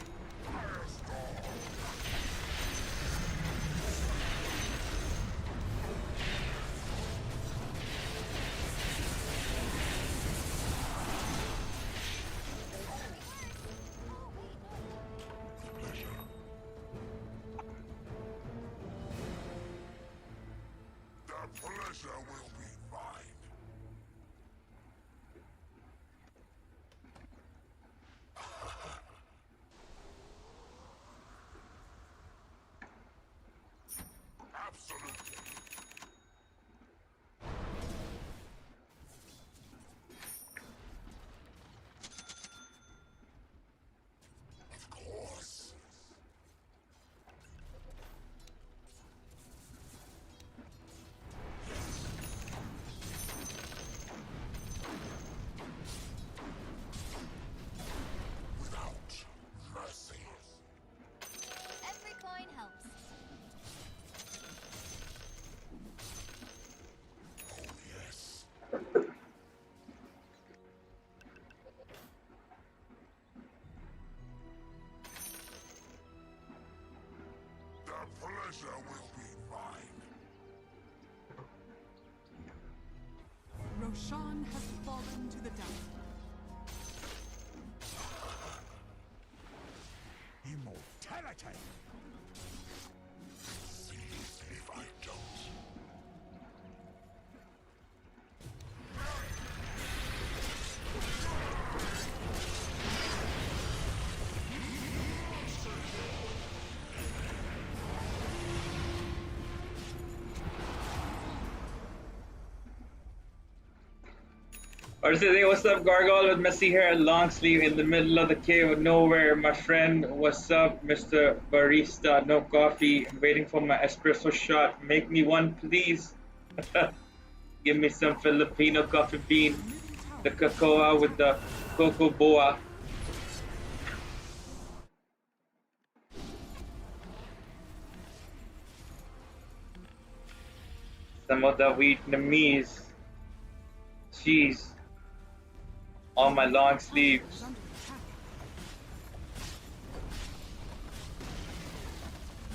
The pleasure will be mine. Absolutely. Of course. Without mercy. Every coin helps. Oh yes. The pleasure will be mine. Roshan has fallen to the devil. Immortality! See if I don't. Hey, what's up, Gargoyle with messy hair and long sleeve in the middle of the cave of nowhere. My friend, what's up, Mr. Barista? No coffee. I'm waiting for my espresso shot. Make me one, please. Give me some Filipino coffee bean. The cocoa with the cocoa boa. Some of the Vietnamese cheese on my long sleeves. Under attack.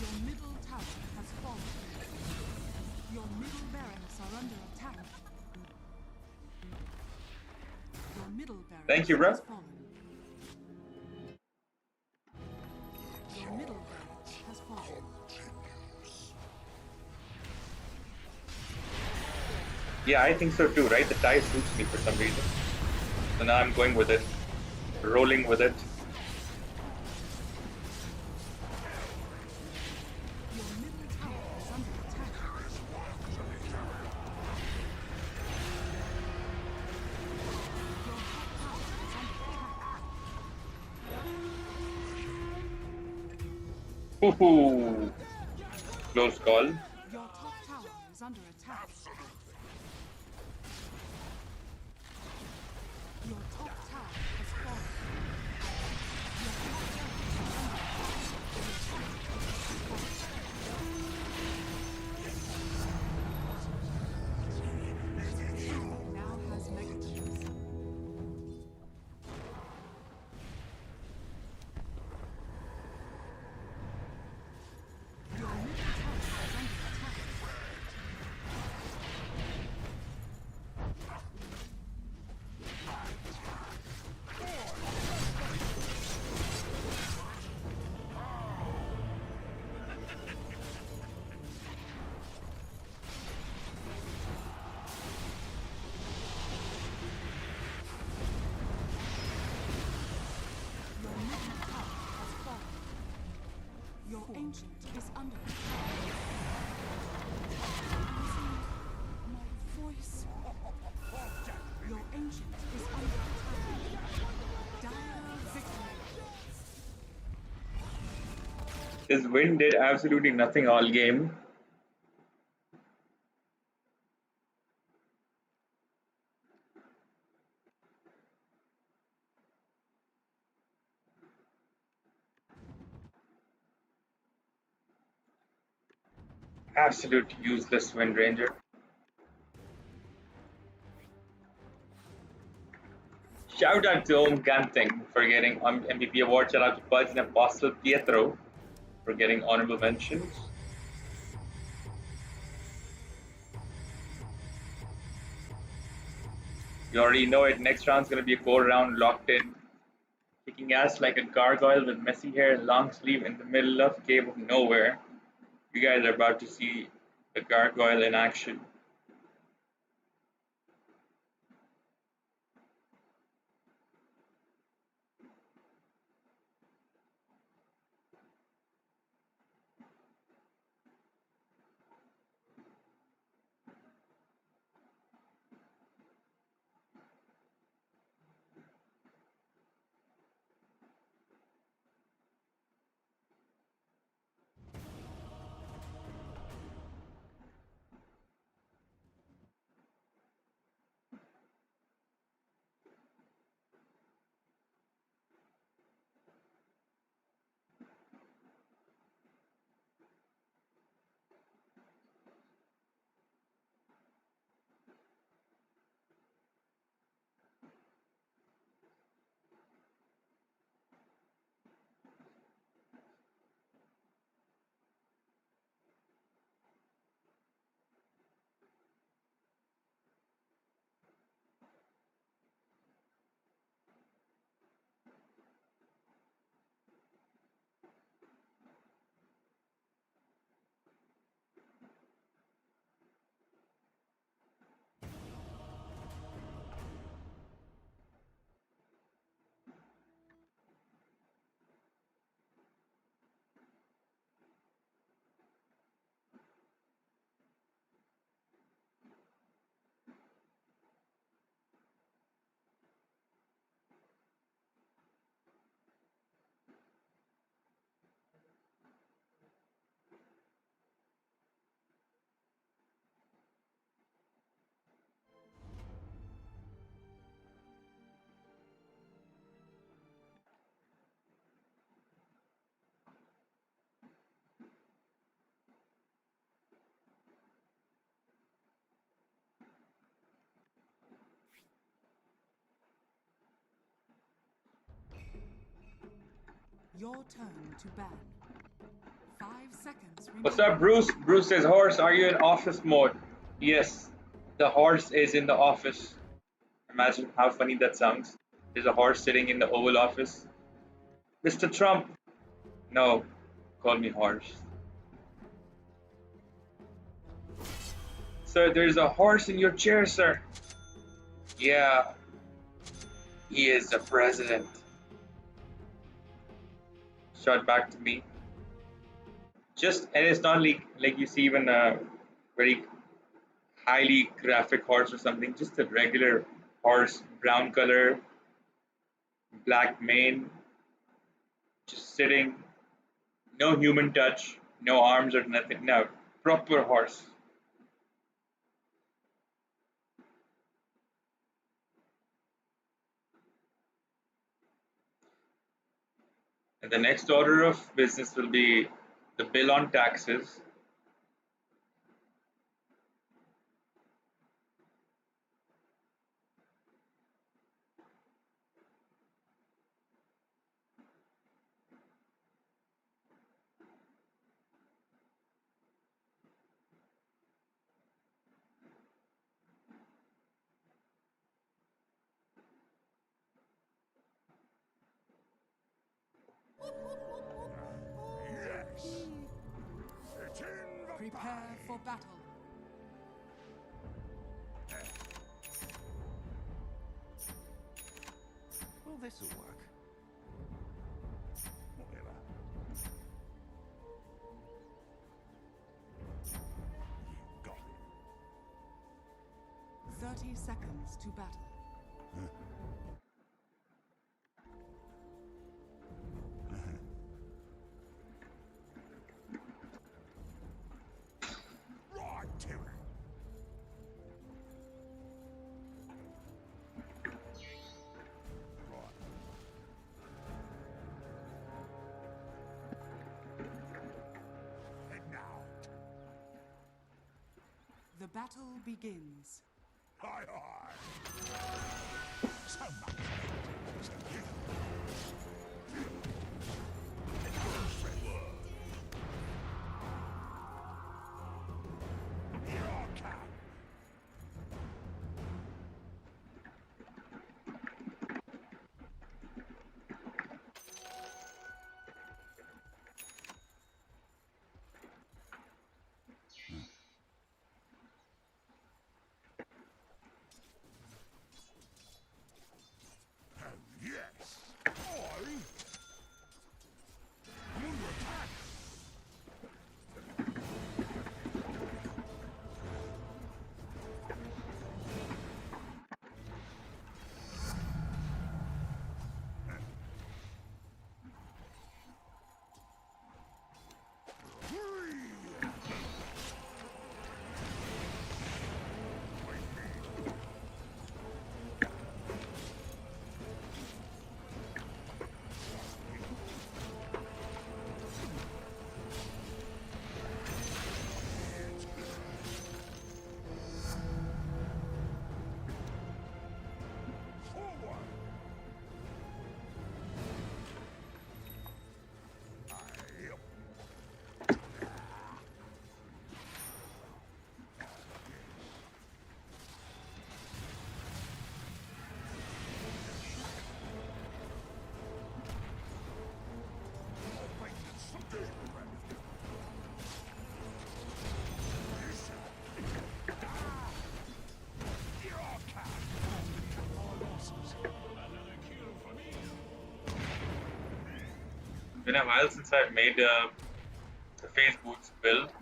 Your middle tower has fallen. Your middle barracks are under attack. Your middle barracks Thank you, bro. has fallen. Your middle barracks has fallen. Yeah, I think so too, right? The tie suits me for some reason. So now I'm going with it, rolling with it. Your middle tower is under attack. Your top tower is under attack. Woohoo! Close call. Your top tower is under attack. Your top tower has fallen. Your top barracks are under attack. Now has megatonnes. Your middle tower is under attack. His wind did absolutely nothing all game. Absolute useless Wind Ranger. Shout out to Om Ganting for getting MVP award. Shout out to Budge and Apostle Pietro for getting honorable mentions. You already know it. Next round's gonna be a core round locked in. Kicking ass like a gargoyle with messy hair and long sleeve in the middle of Cave of Nowhere. You guys are about to see the gargoyle in action. Your turn to ban. 5 seconds What's remaining. up, Bruce? Bruce says, Horse, are you in office mode? Yes, the horse is in the office. Imagine how funny that sounds. There's a horse sitting in the Oval Office. Mr. Trump. No, call me horse. Sir, there's a horse in your chair, sir. Yeah, he is the president. Shot back to me. Just, and it's not like you see even a very highly graphic horse or something, just a regular horse, brown color, black mane, just sitting, no human touch, no arms or nothing, no, proper horse. And the next order of business will be the bill on taxes. Yes! It's in the Prepare bag. for battle. Well, this'll work. Whatever. You got it. 30 seconds to battle. battle begins. Hi, hi. So much. So you. Here I come. Yes! I'm under attack! Forward! Been a while since I've made the phase boots build.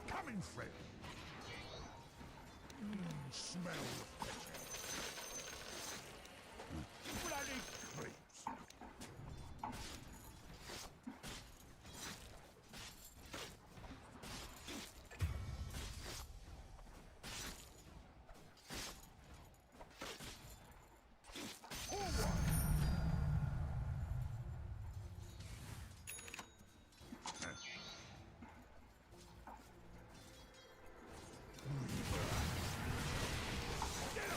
Coming, friend. Smell the pressure. Bloody creeps. Get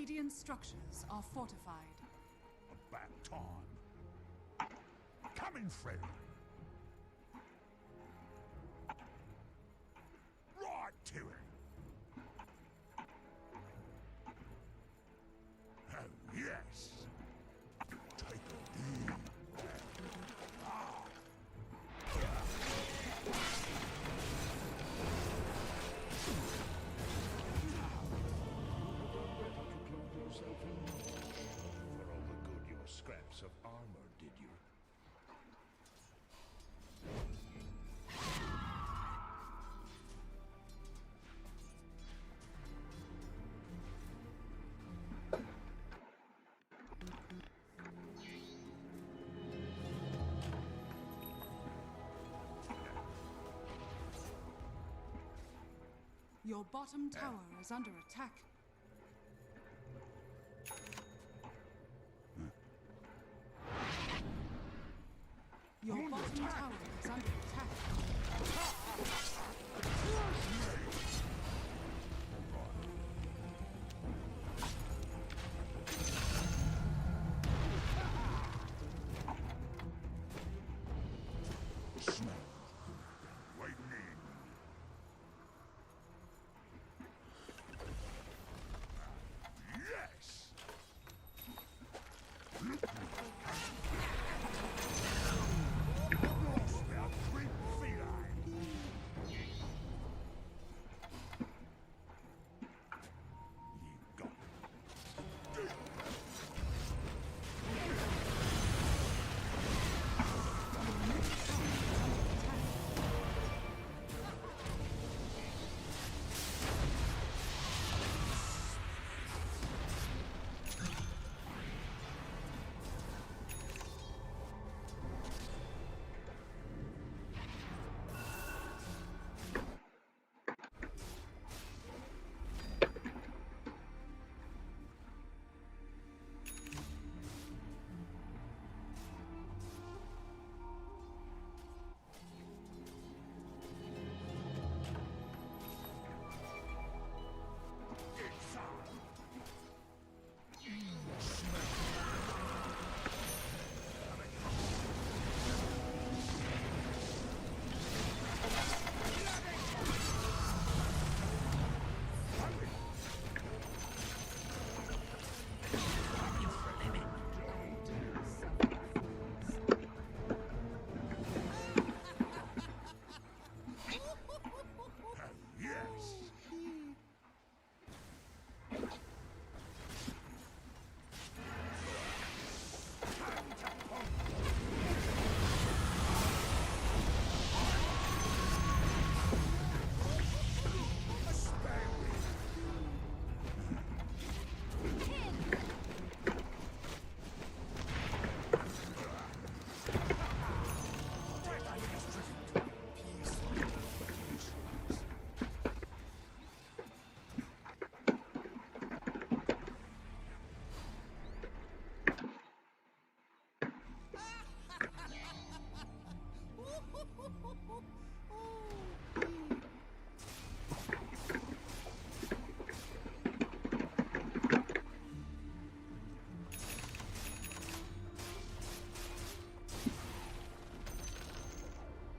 Radiant structures are fortified. About time. Coming, friend. Right to it. Oh, yes. Take a deep for all the good your scraps of armor did you. Your bottom tower is under attack. Your bottom tower is under attack. Waiting in. Yes! Lost our drink feline. You got it. Yes!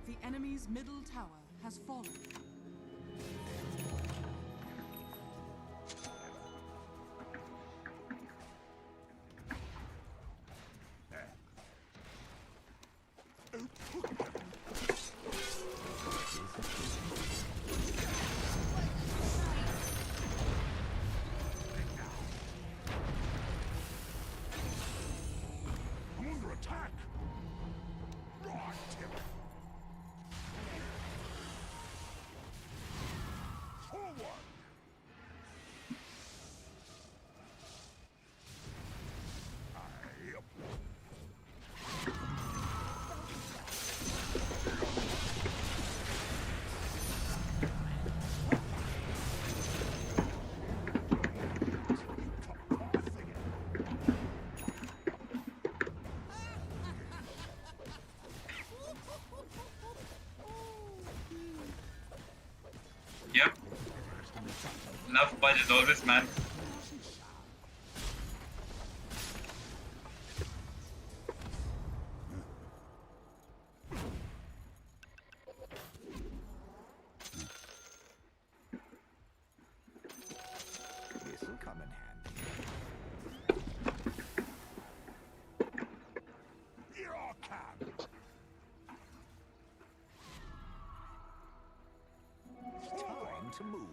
The enemy's middle tower has fallen. I'm under attack! Right, Tim! Forward! Aye. Yep. Love budge as always, man. to move.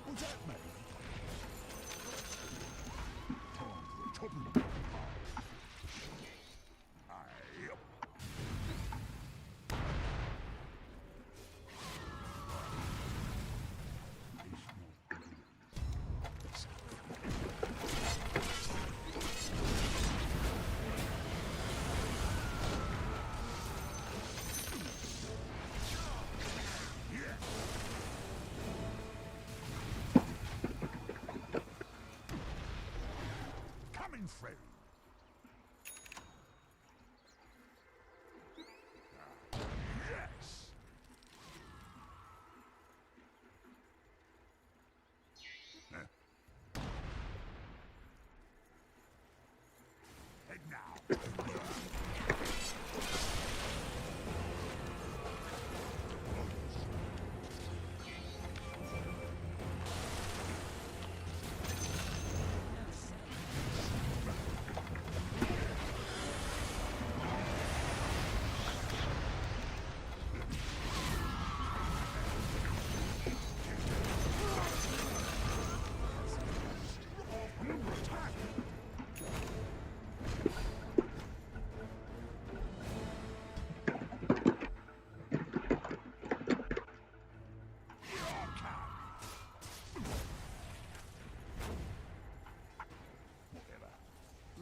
Was that me? Coming through. Yes. Head now.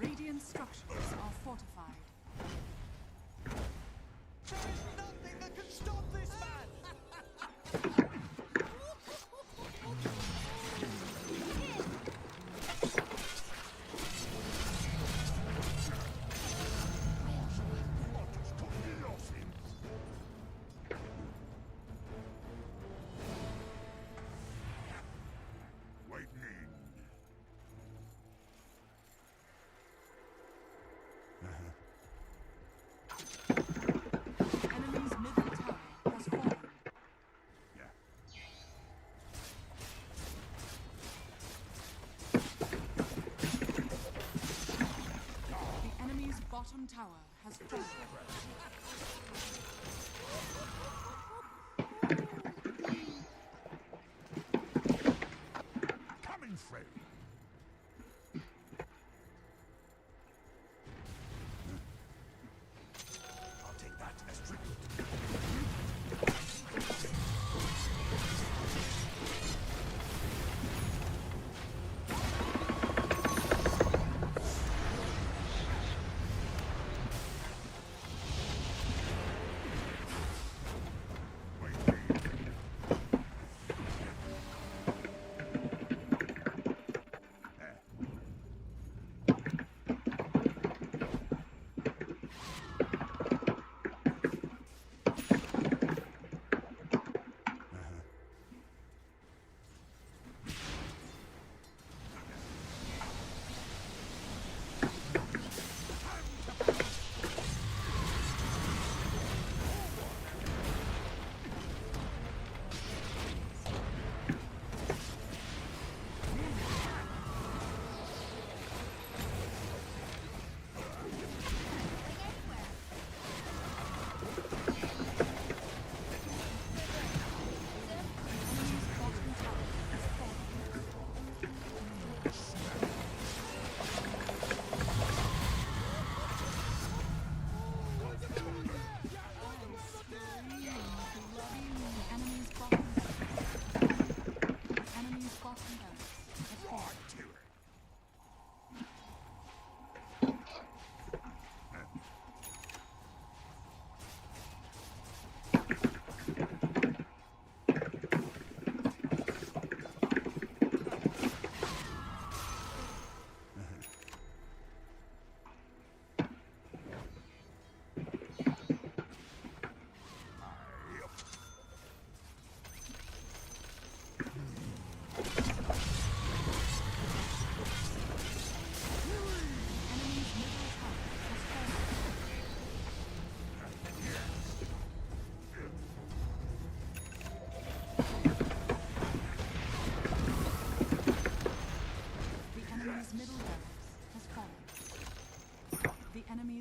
Radiant structures are fortified. There is nothing that can stop this man! Enemy's middle tower has fallen. The enemy's bottom tower has fallen. Coming through. I'll take that as tribute.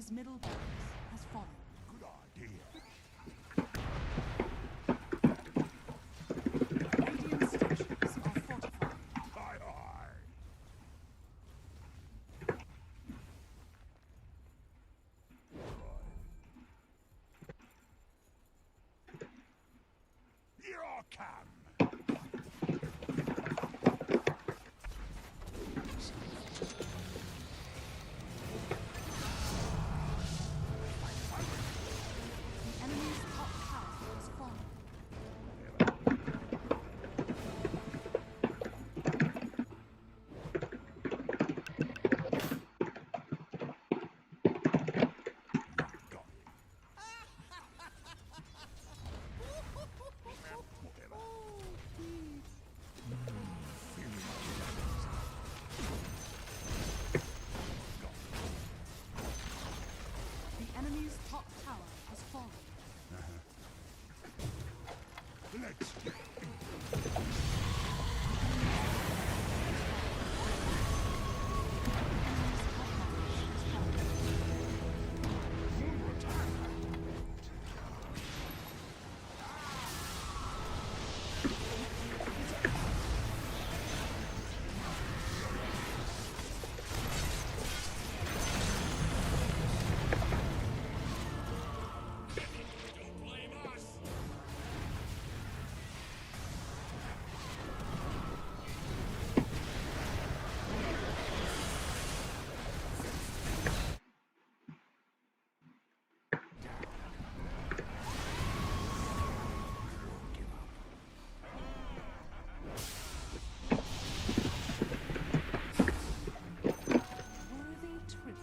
enemy's middle barracks has fallen. Good idea. Radiant structures are fortified. Aye, aye. Here I come. The enemy's top tower has fallen. The enemy's top tower has fallen. Let's get Worthy tribute.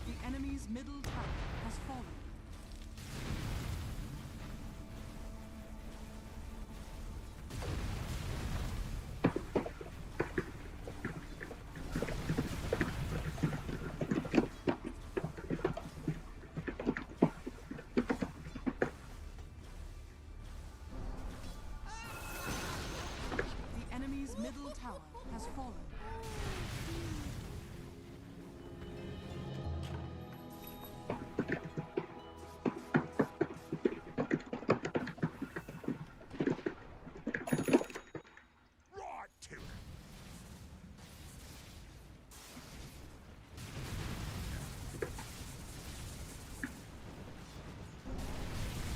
The enemy's middle tower has fallen. The enemy's middle tower has fallen. right to it.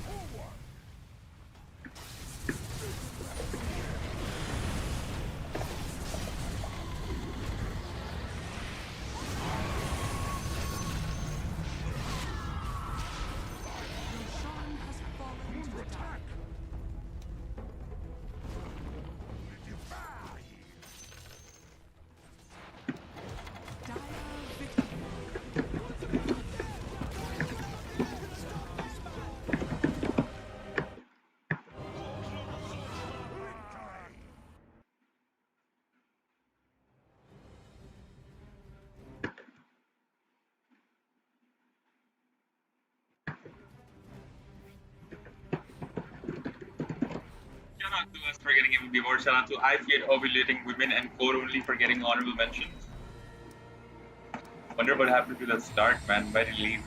Forward. Roshan has fallen to the Attack. dark. Defy. Dire victory. Victory. Shout out to us for getting MVP award. Shout out to I Feared Ovulating Women and Core Only for getting honorable mentions. Wonder what happened to that start, man. Why did he leave?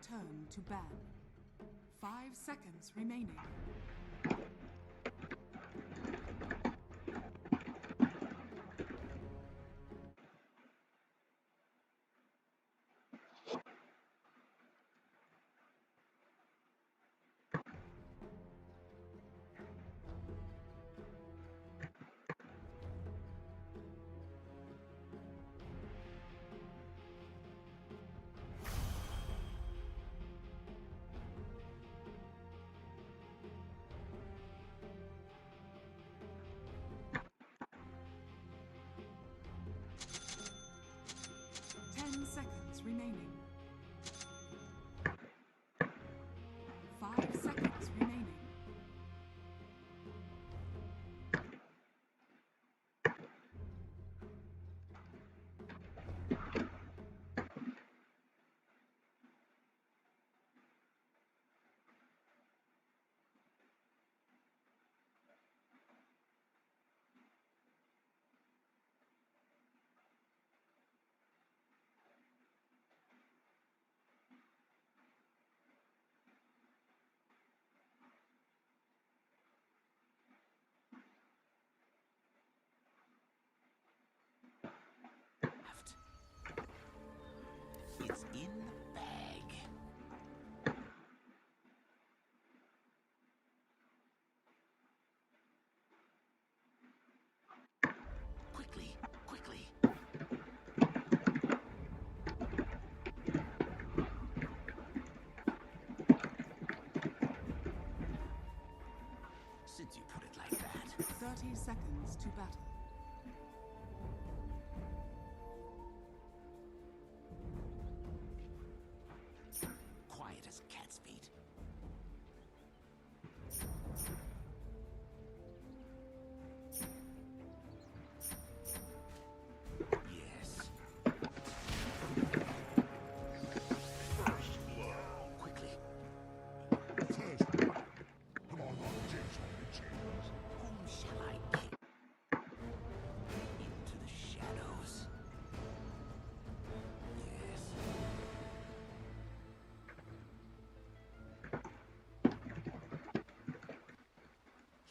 turn to ban. 5 seconds remaining. Seconds remaining. 5 seconds remaining. It's in the bag. Quickly, quickly. Since you put it like that. 30 seconds to battle. Quiet as cat's feet. Yes. First blood. Quickly. First blood. Come on, dibs on the chairs. Whom shall I kick? Into the shadows. Yes.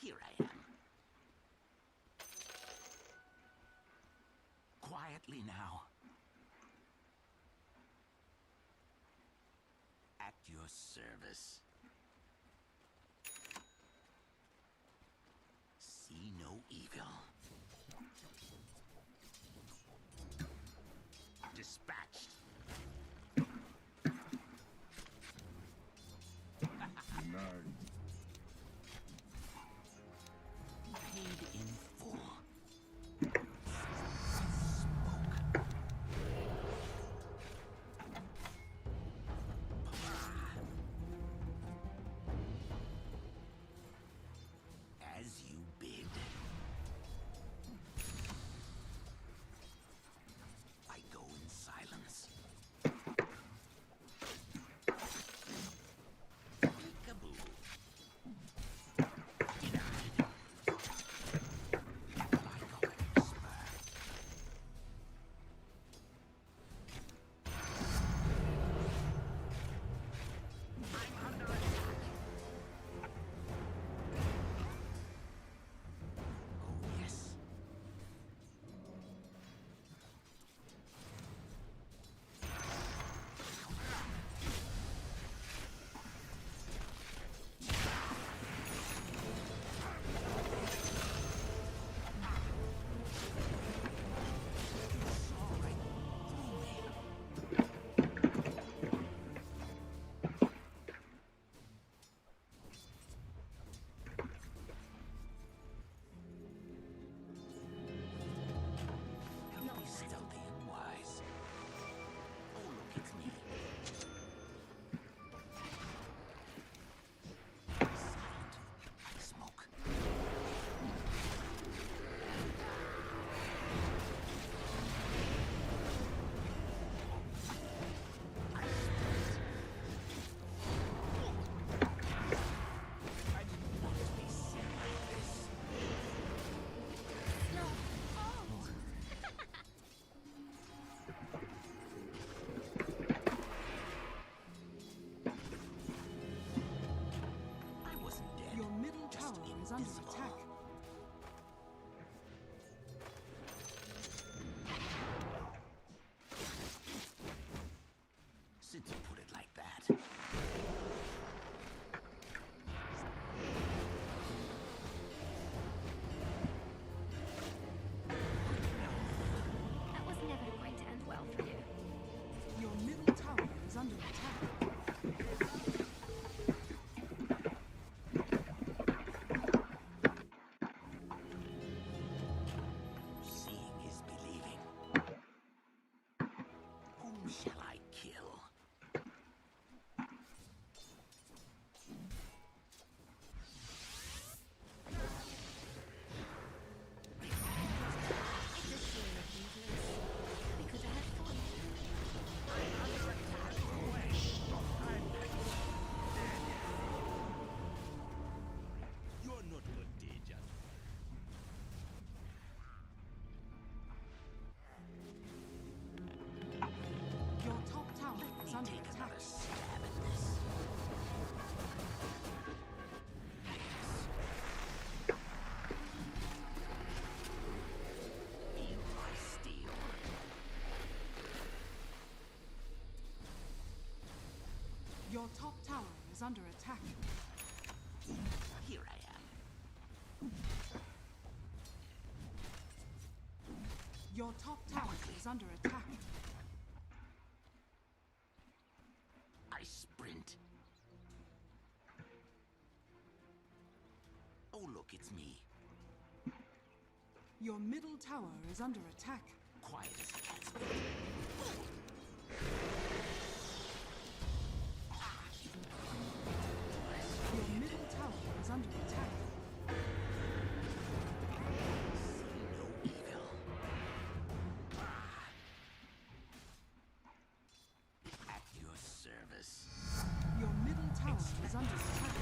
Here I am. Quietly now. At your service. See no evil. Dispatched. Nice. Paid in full. As you bid. shall I kill? It's a shame it came to this. We could have had fun. You're not good, Deja. Your top tower is under Take attack. another stab at this. Feel my steel. Your top tower is under attack. Here I am. Your top tower is under attack. I sprint. Oh, look, it's me. Your middle tower is under attack. Quiet as a cat's Your middle tower is under attack. no evil. At your service. Your middle tower is under attack.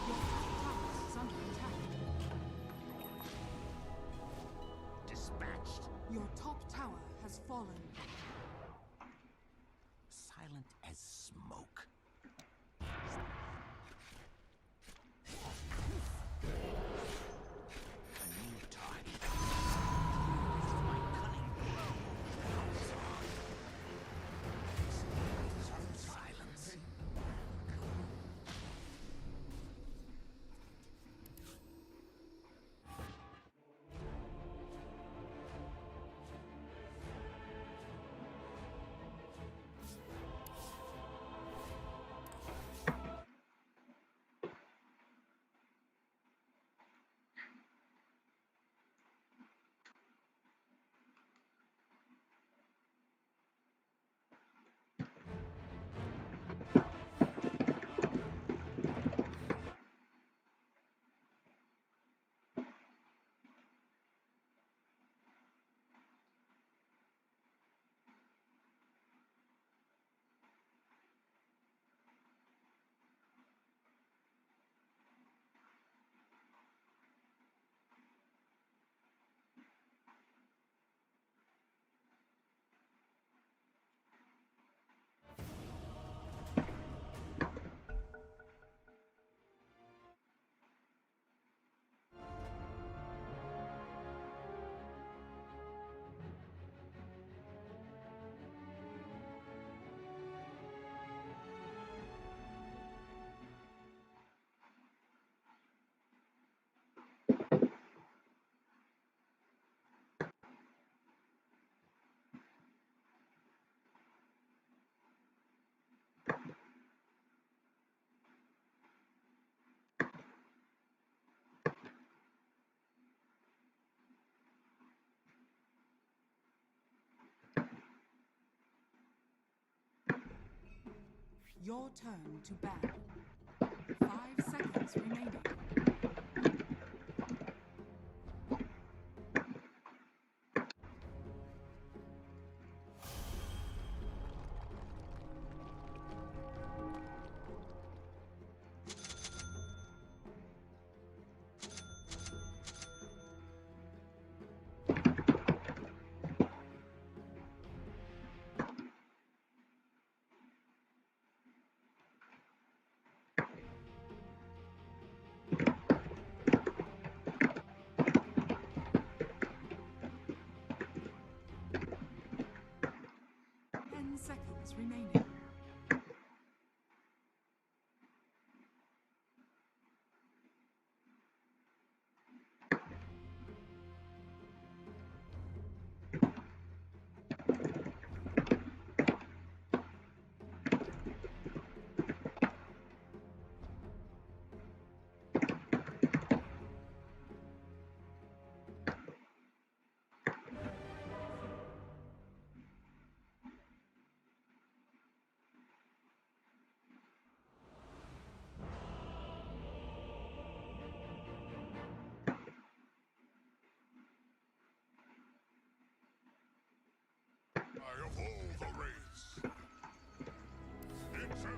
Your top tower is under attack. Dispatched. Your top tower has fallen. Silent as smoke. A new target. My cunning blow. Silence. Your turn to ban. 5 seconds remaining. Seconds remaining.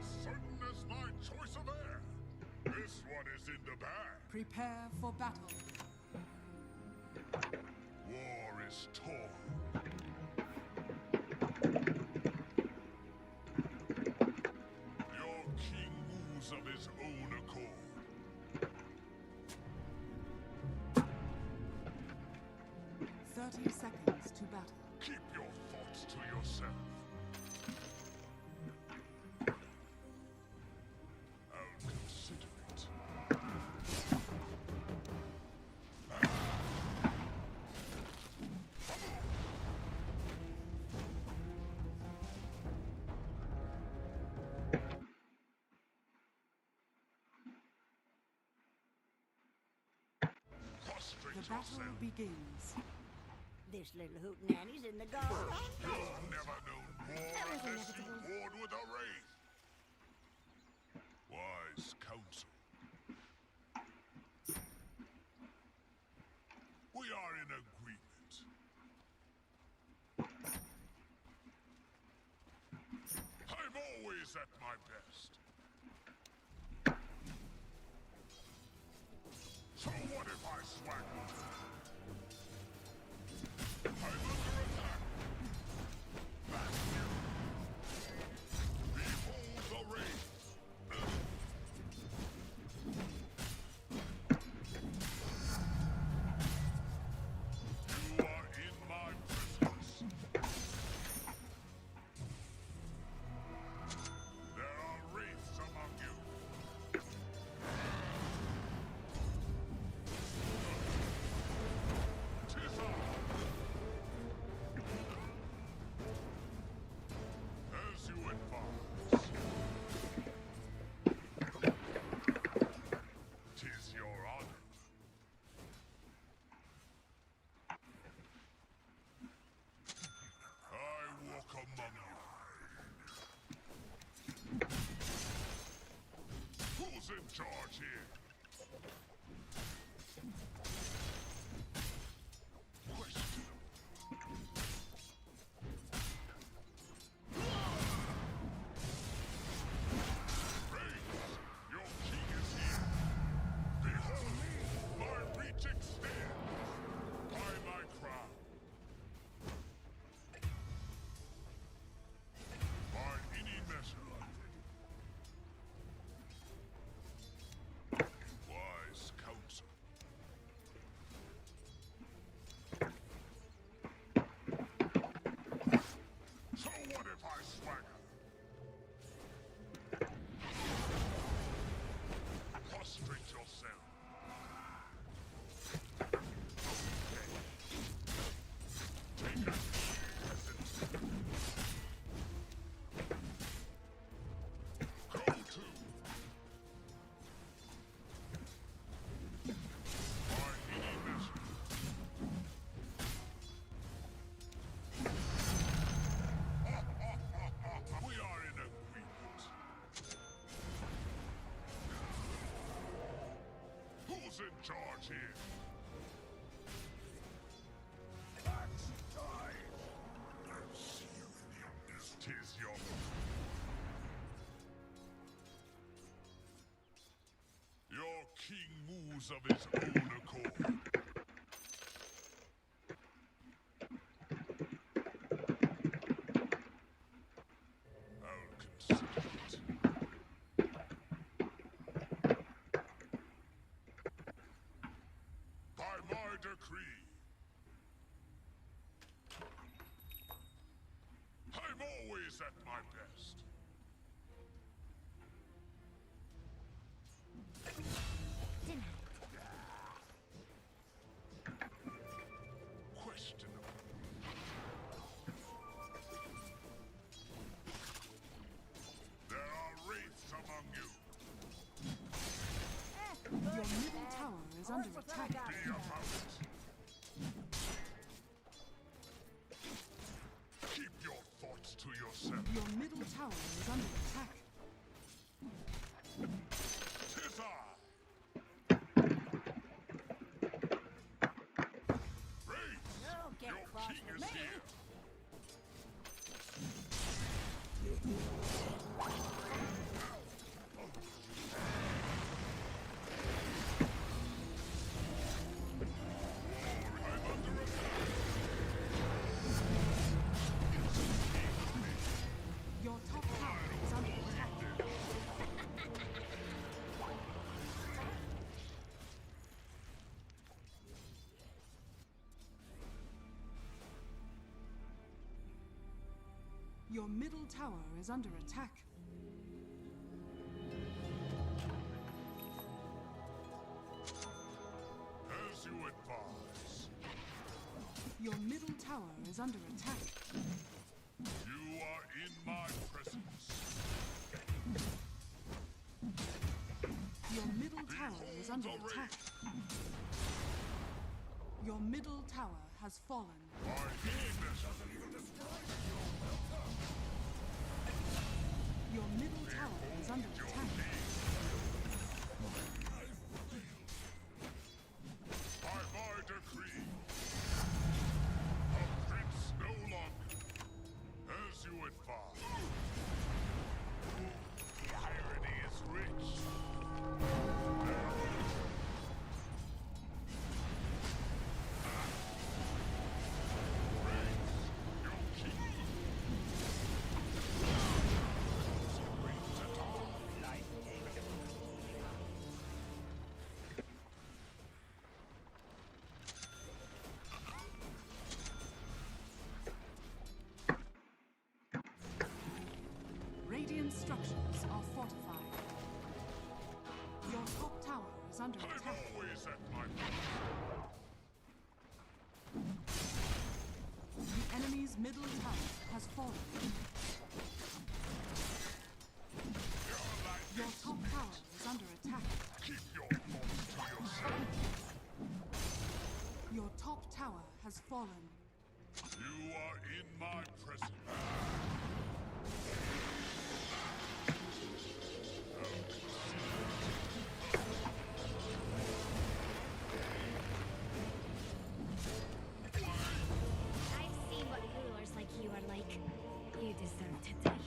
as certain as my choice of air. This one is in the bag. Prepare for battle. War is torn. Your king moves of his own accord. 30 seconds to battle. Keep your thoughts to yourself. I'll consider it. Prostrate The battle yourself. begins. This little hootenanny's in the garden. You've never known war unless you warred with a wraith. Wise counsel. We are in agreement. I'm always at my best. So what if I swagger? I'm under attack. Back here. Behold the race. You are in my presence. There are wraiths among you. Tis I. As you advise. Tis your honor. I walk among you. Who's in charge here? Questionable. Praise, your king is here. Behold, my reach extends. By my crown. By any measure. Wise counsel. So what if I swagger? Prostrate yourself. Okay. Take a peasant. Go to. By any measure. We are in agreement. Who's in charge here? Let's die. I'll see you in the abyss. 'Tis your Your king moves of his own accord. I'll consider it. By my decree. I'm always at my best. Questionable. There are wraiths among you. Your middle tower is under attack. Be about it. Keep your thoughts to yourself. Your middle tower is under attack. 'Tis I. Wraiths, Don't get your cross king with is me. here. Your middle tower is under attack. As you advise. Your middle tower is under attack. You are in my presence. Your middle tower is under attack. Your middle tower has fallen. My weakness. Your middle tower is under attack. By my decree. A prince no longer. As you advise. The irony is rich. Radiant structures are fortified. Your top tower is under I'm attack. always at my The enemy's middle tower has fallen. Your top tower is under attack. Keep your thoughts to yourself. Your top tower has fallen. You are in my presence. I've seen what rulers like you are like. You deserve to die.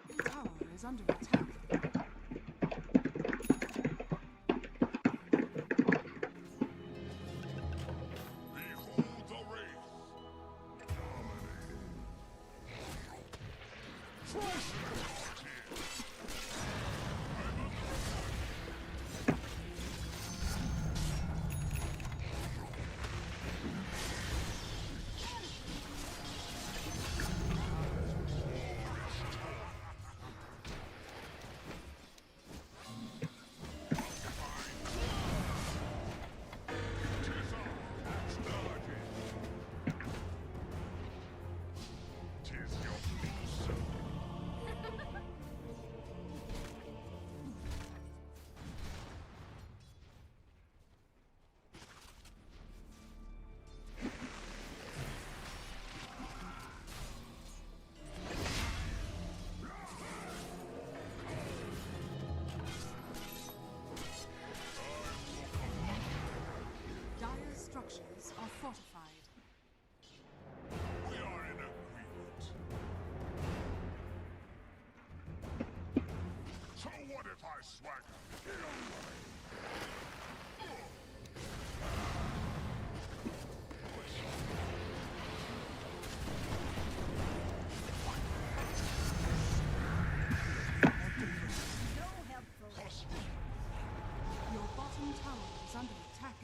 Your tower is under attack. Behold the wraith. Tis your blue Dire structures are fortified. We are in agreement. So what if I swagger? No helpful. Your bottom tower is under attack.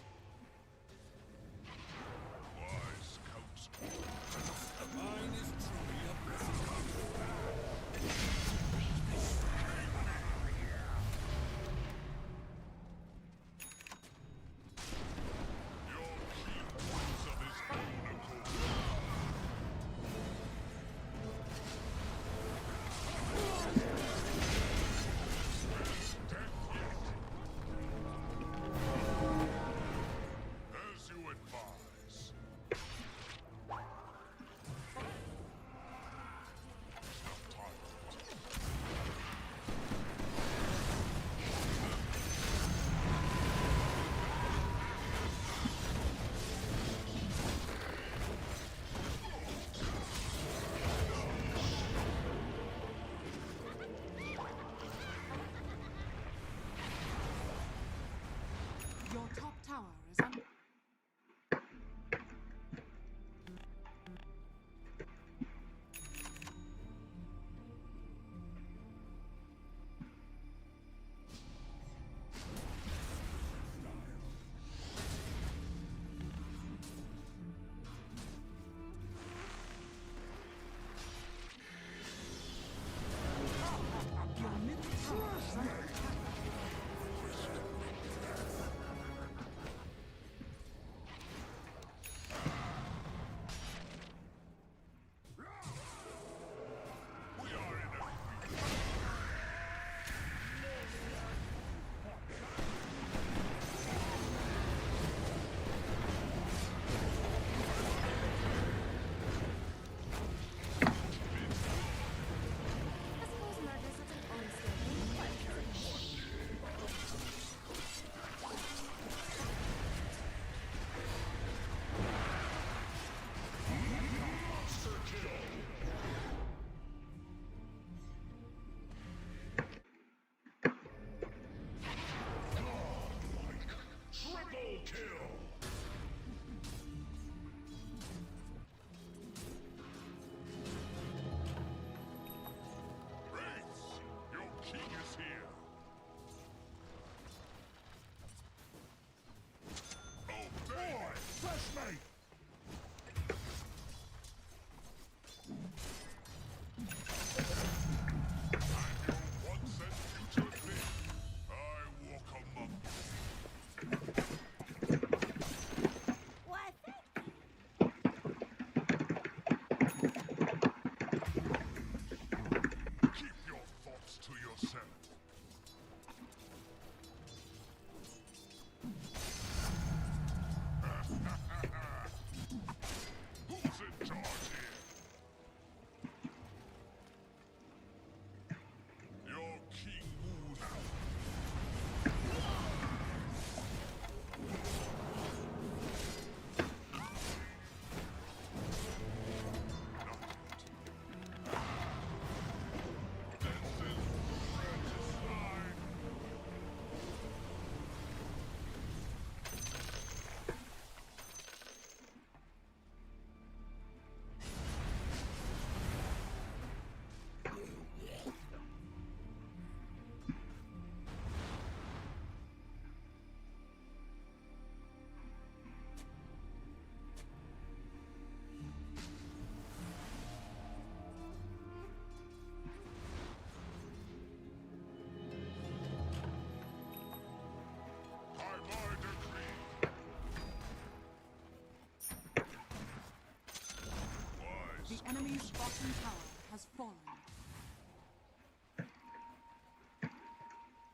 enemy's bottom tower has fallen.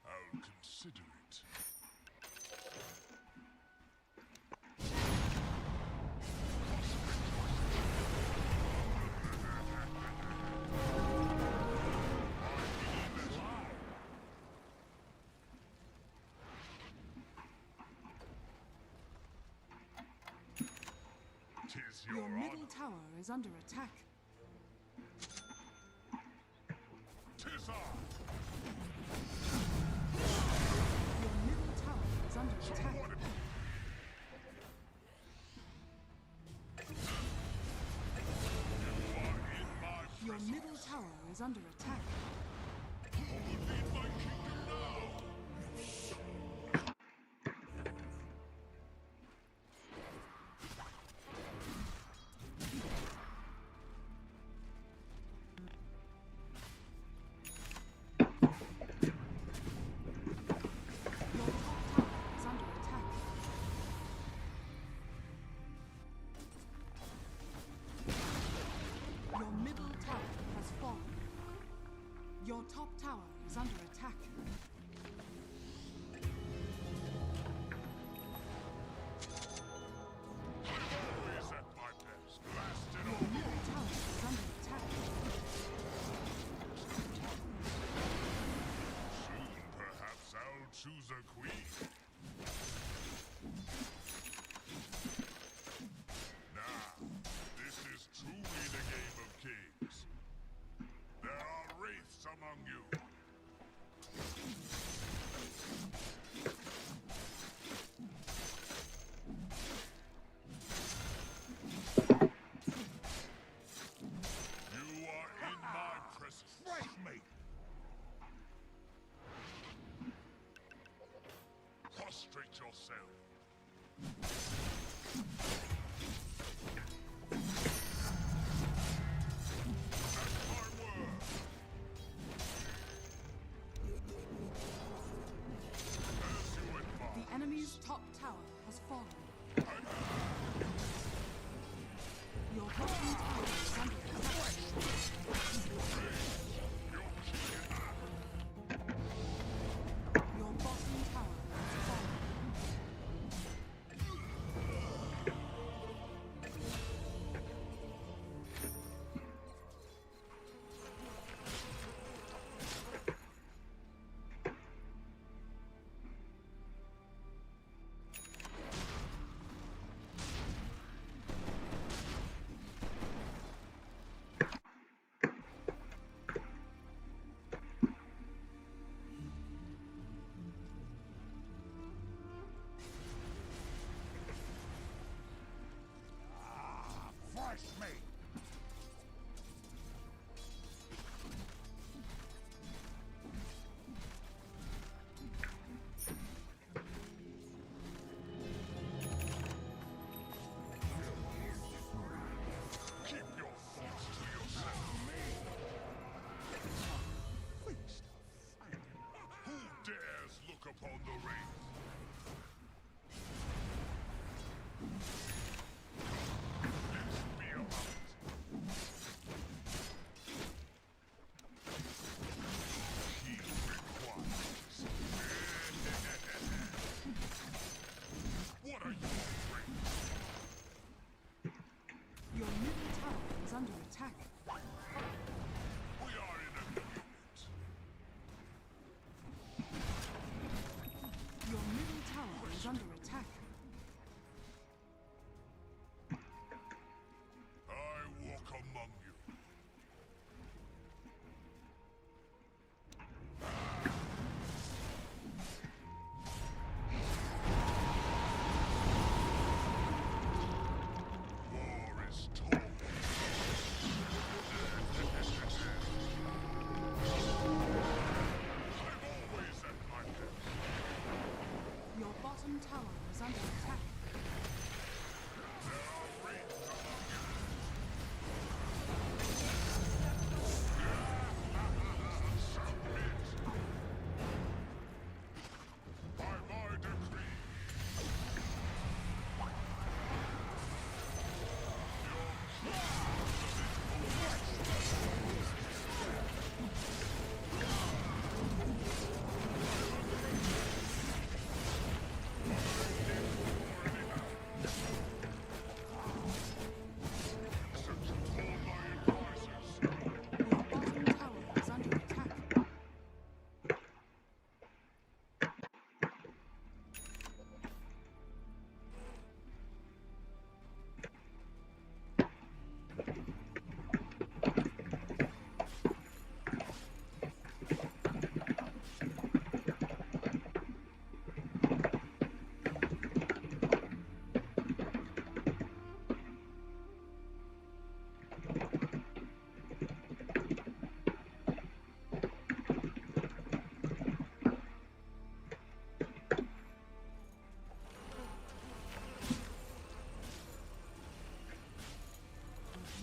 I'll consider it. Tis Your your middle honor. tower is under attack. Tis I. Your middle tower is under attack. What Your middle tower is under attack. Your top tower is under attack. Your middle tower has fallen.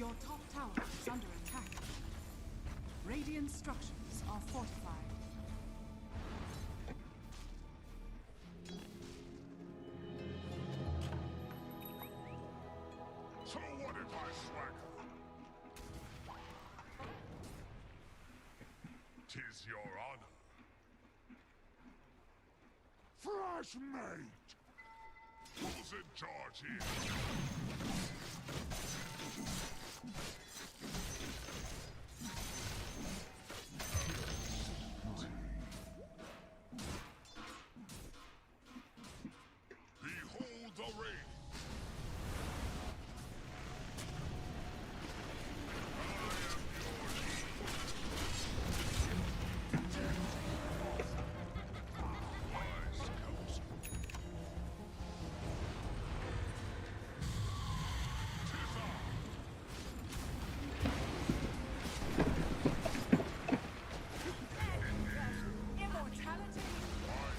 Your top tower is under attack. Radiant structures are fortified. So what if I swagger? 'Tis your honor. Fresh meat! Who's in charge here? Behold the rain. Wise counsel. Tis I. Immortality!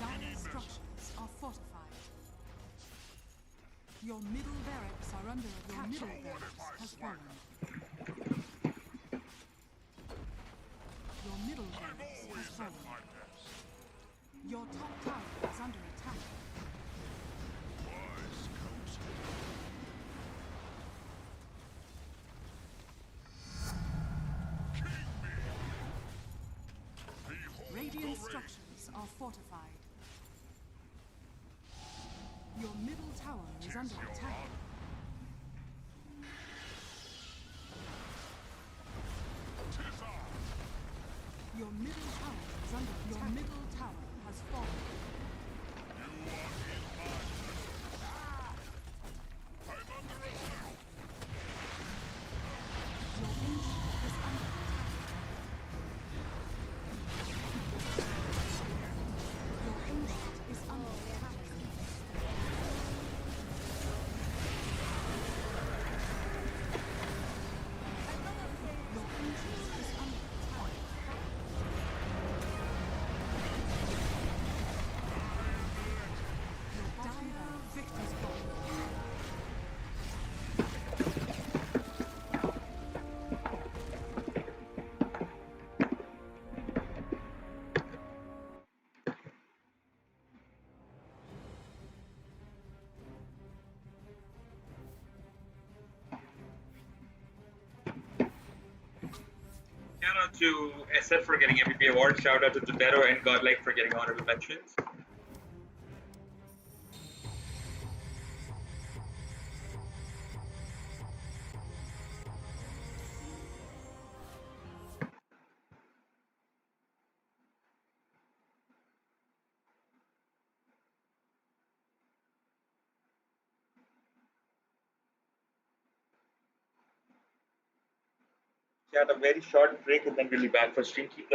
Dire structures are fortified. Your middle barracks are under attack. Your middle barracks has fallen. Your middle I'm barracks has always at fallen. my best. Your top tower is under attack. Wise counsel. King me. Behold Radiant the rain. structures are fortified. Your middle tower is Tis under your attack. honor. Tis I. Your middle tower is under attack. Your middle tower has fallen. You are in my presence. I'm under attack. Your ancient is under attack. Your ancient is under attack. Your ancient is under attack. Your dire victor's gone. Shout out to SF for getting MVP award. Shout out to DOTA and Godlike for getting honorable mentions. We had a very short break and then we'll be back for stream. Keep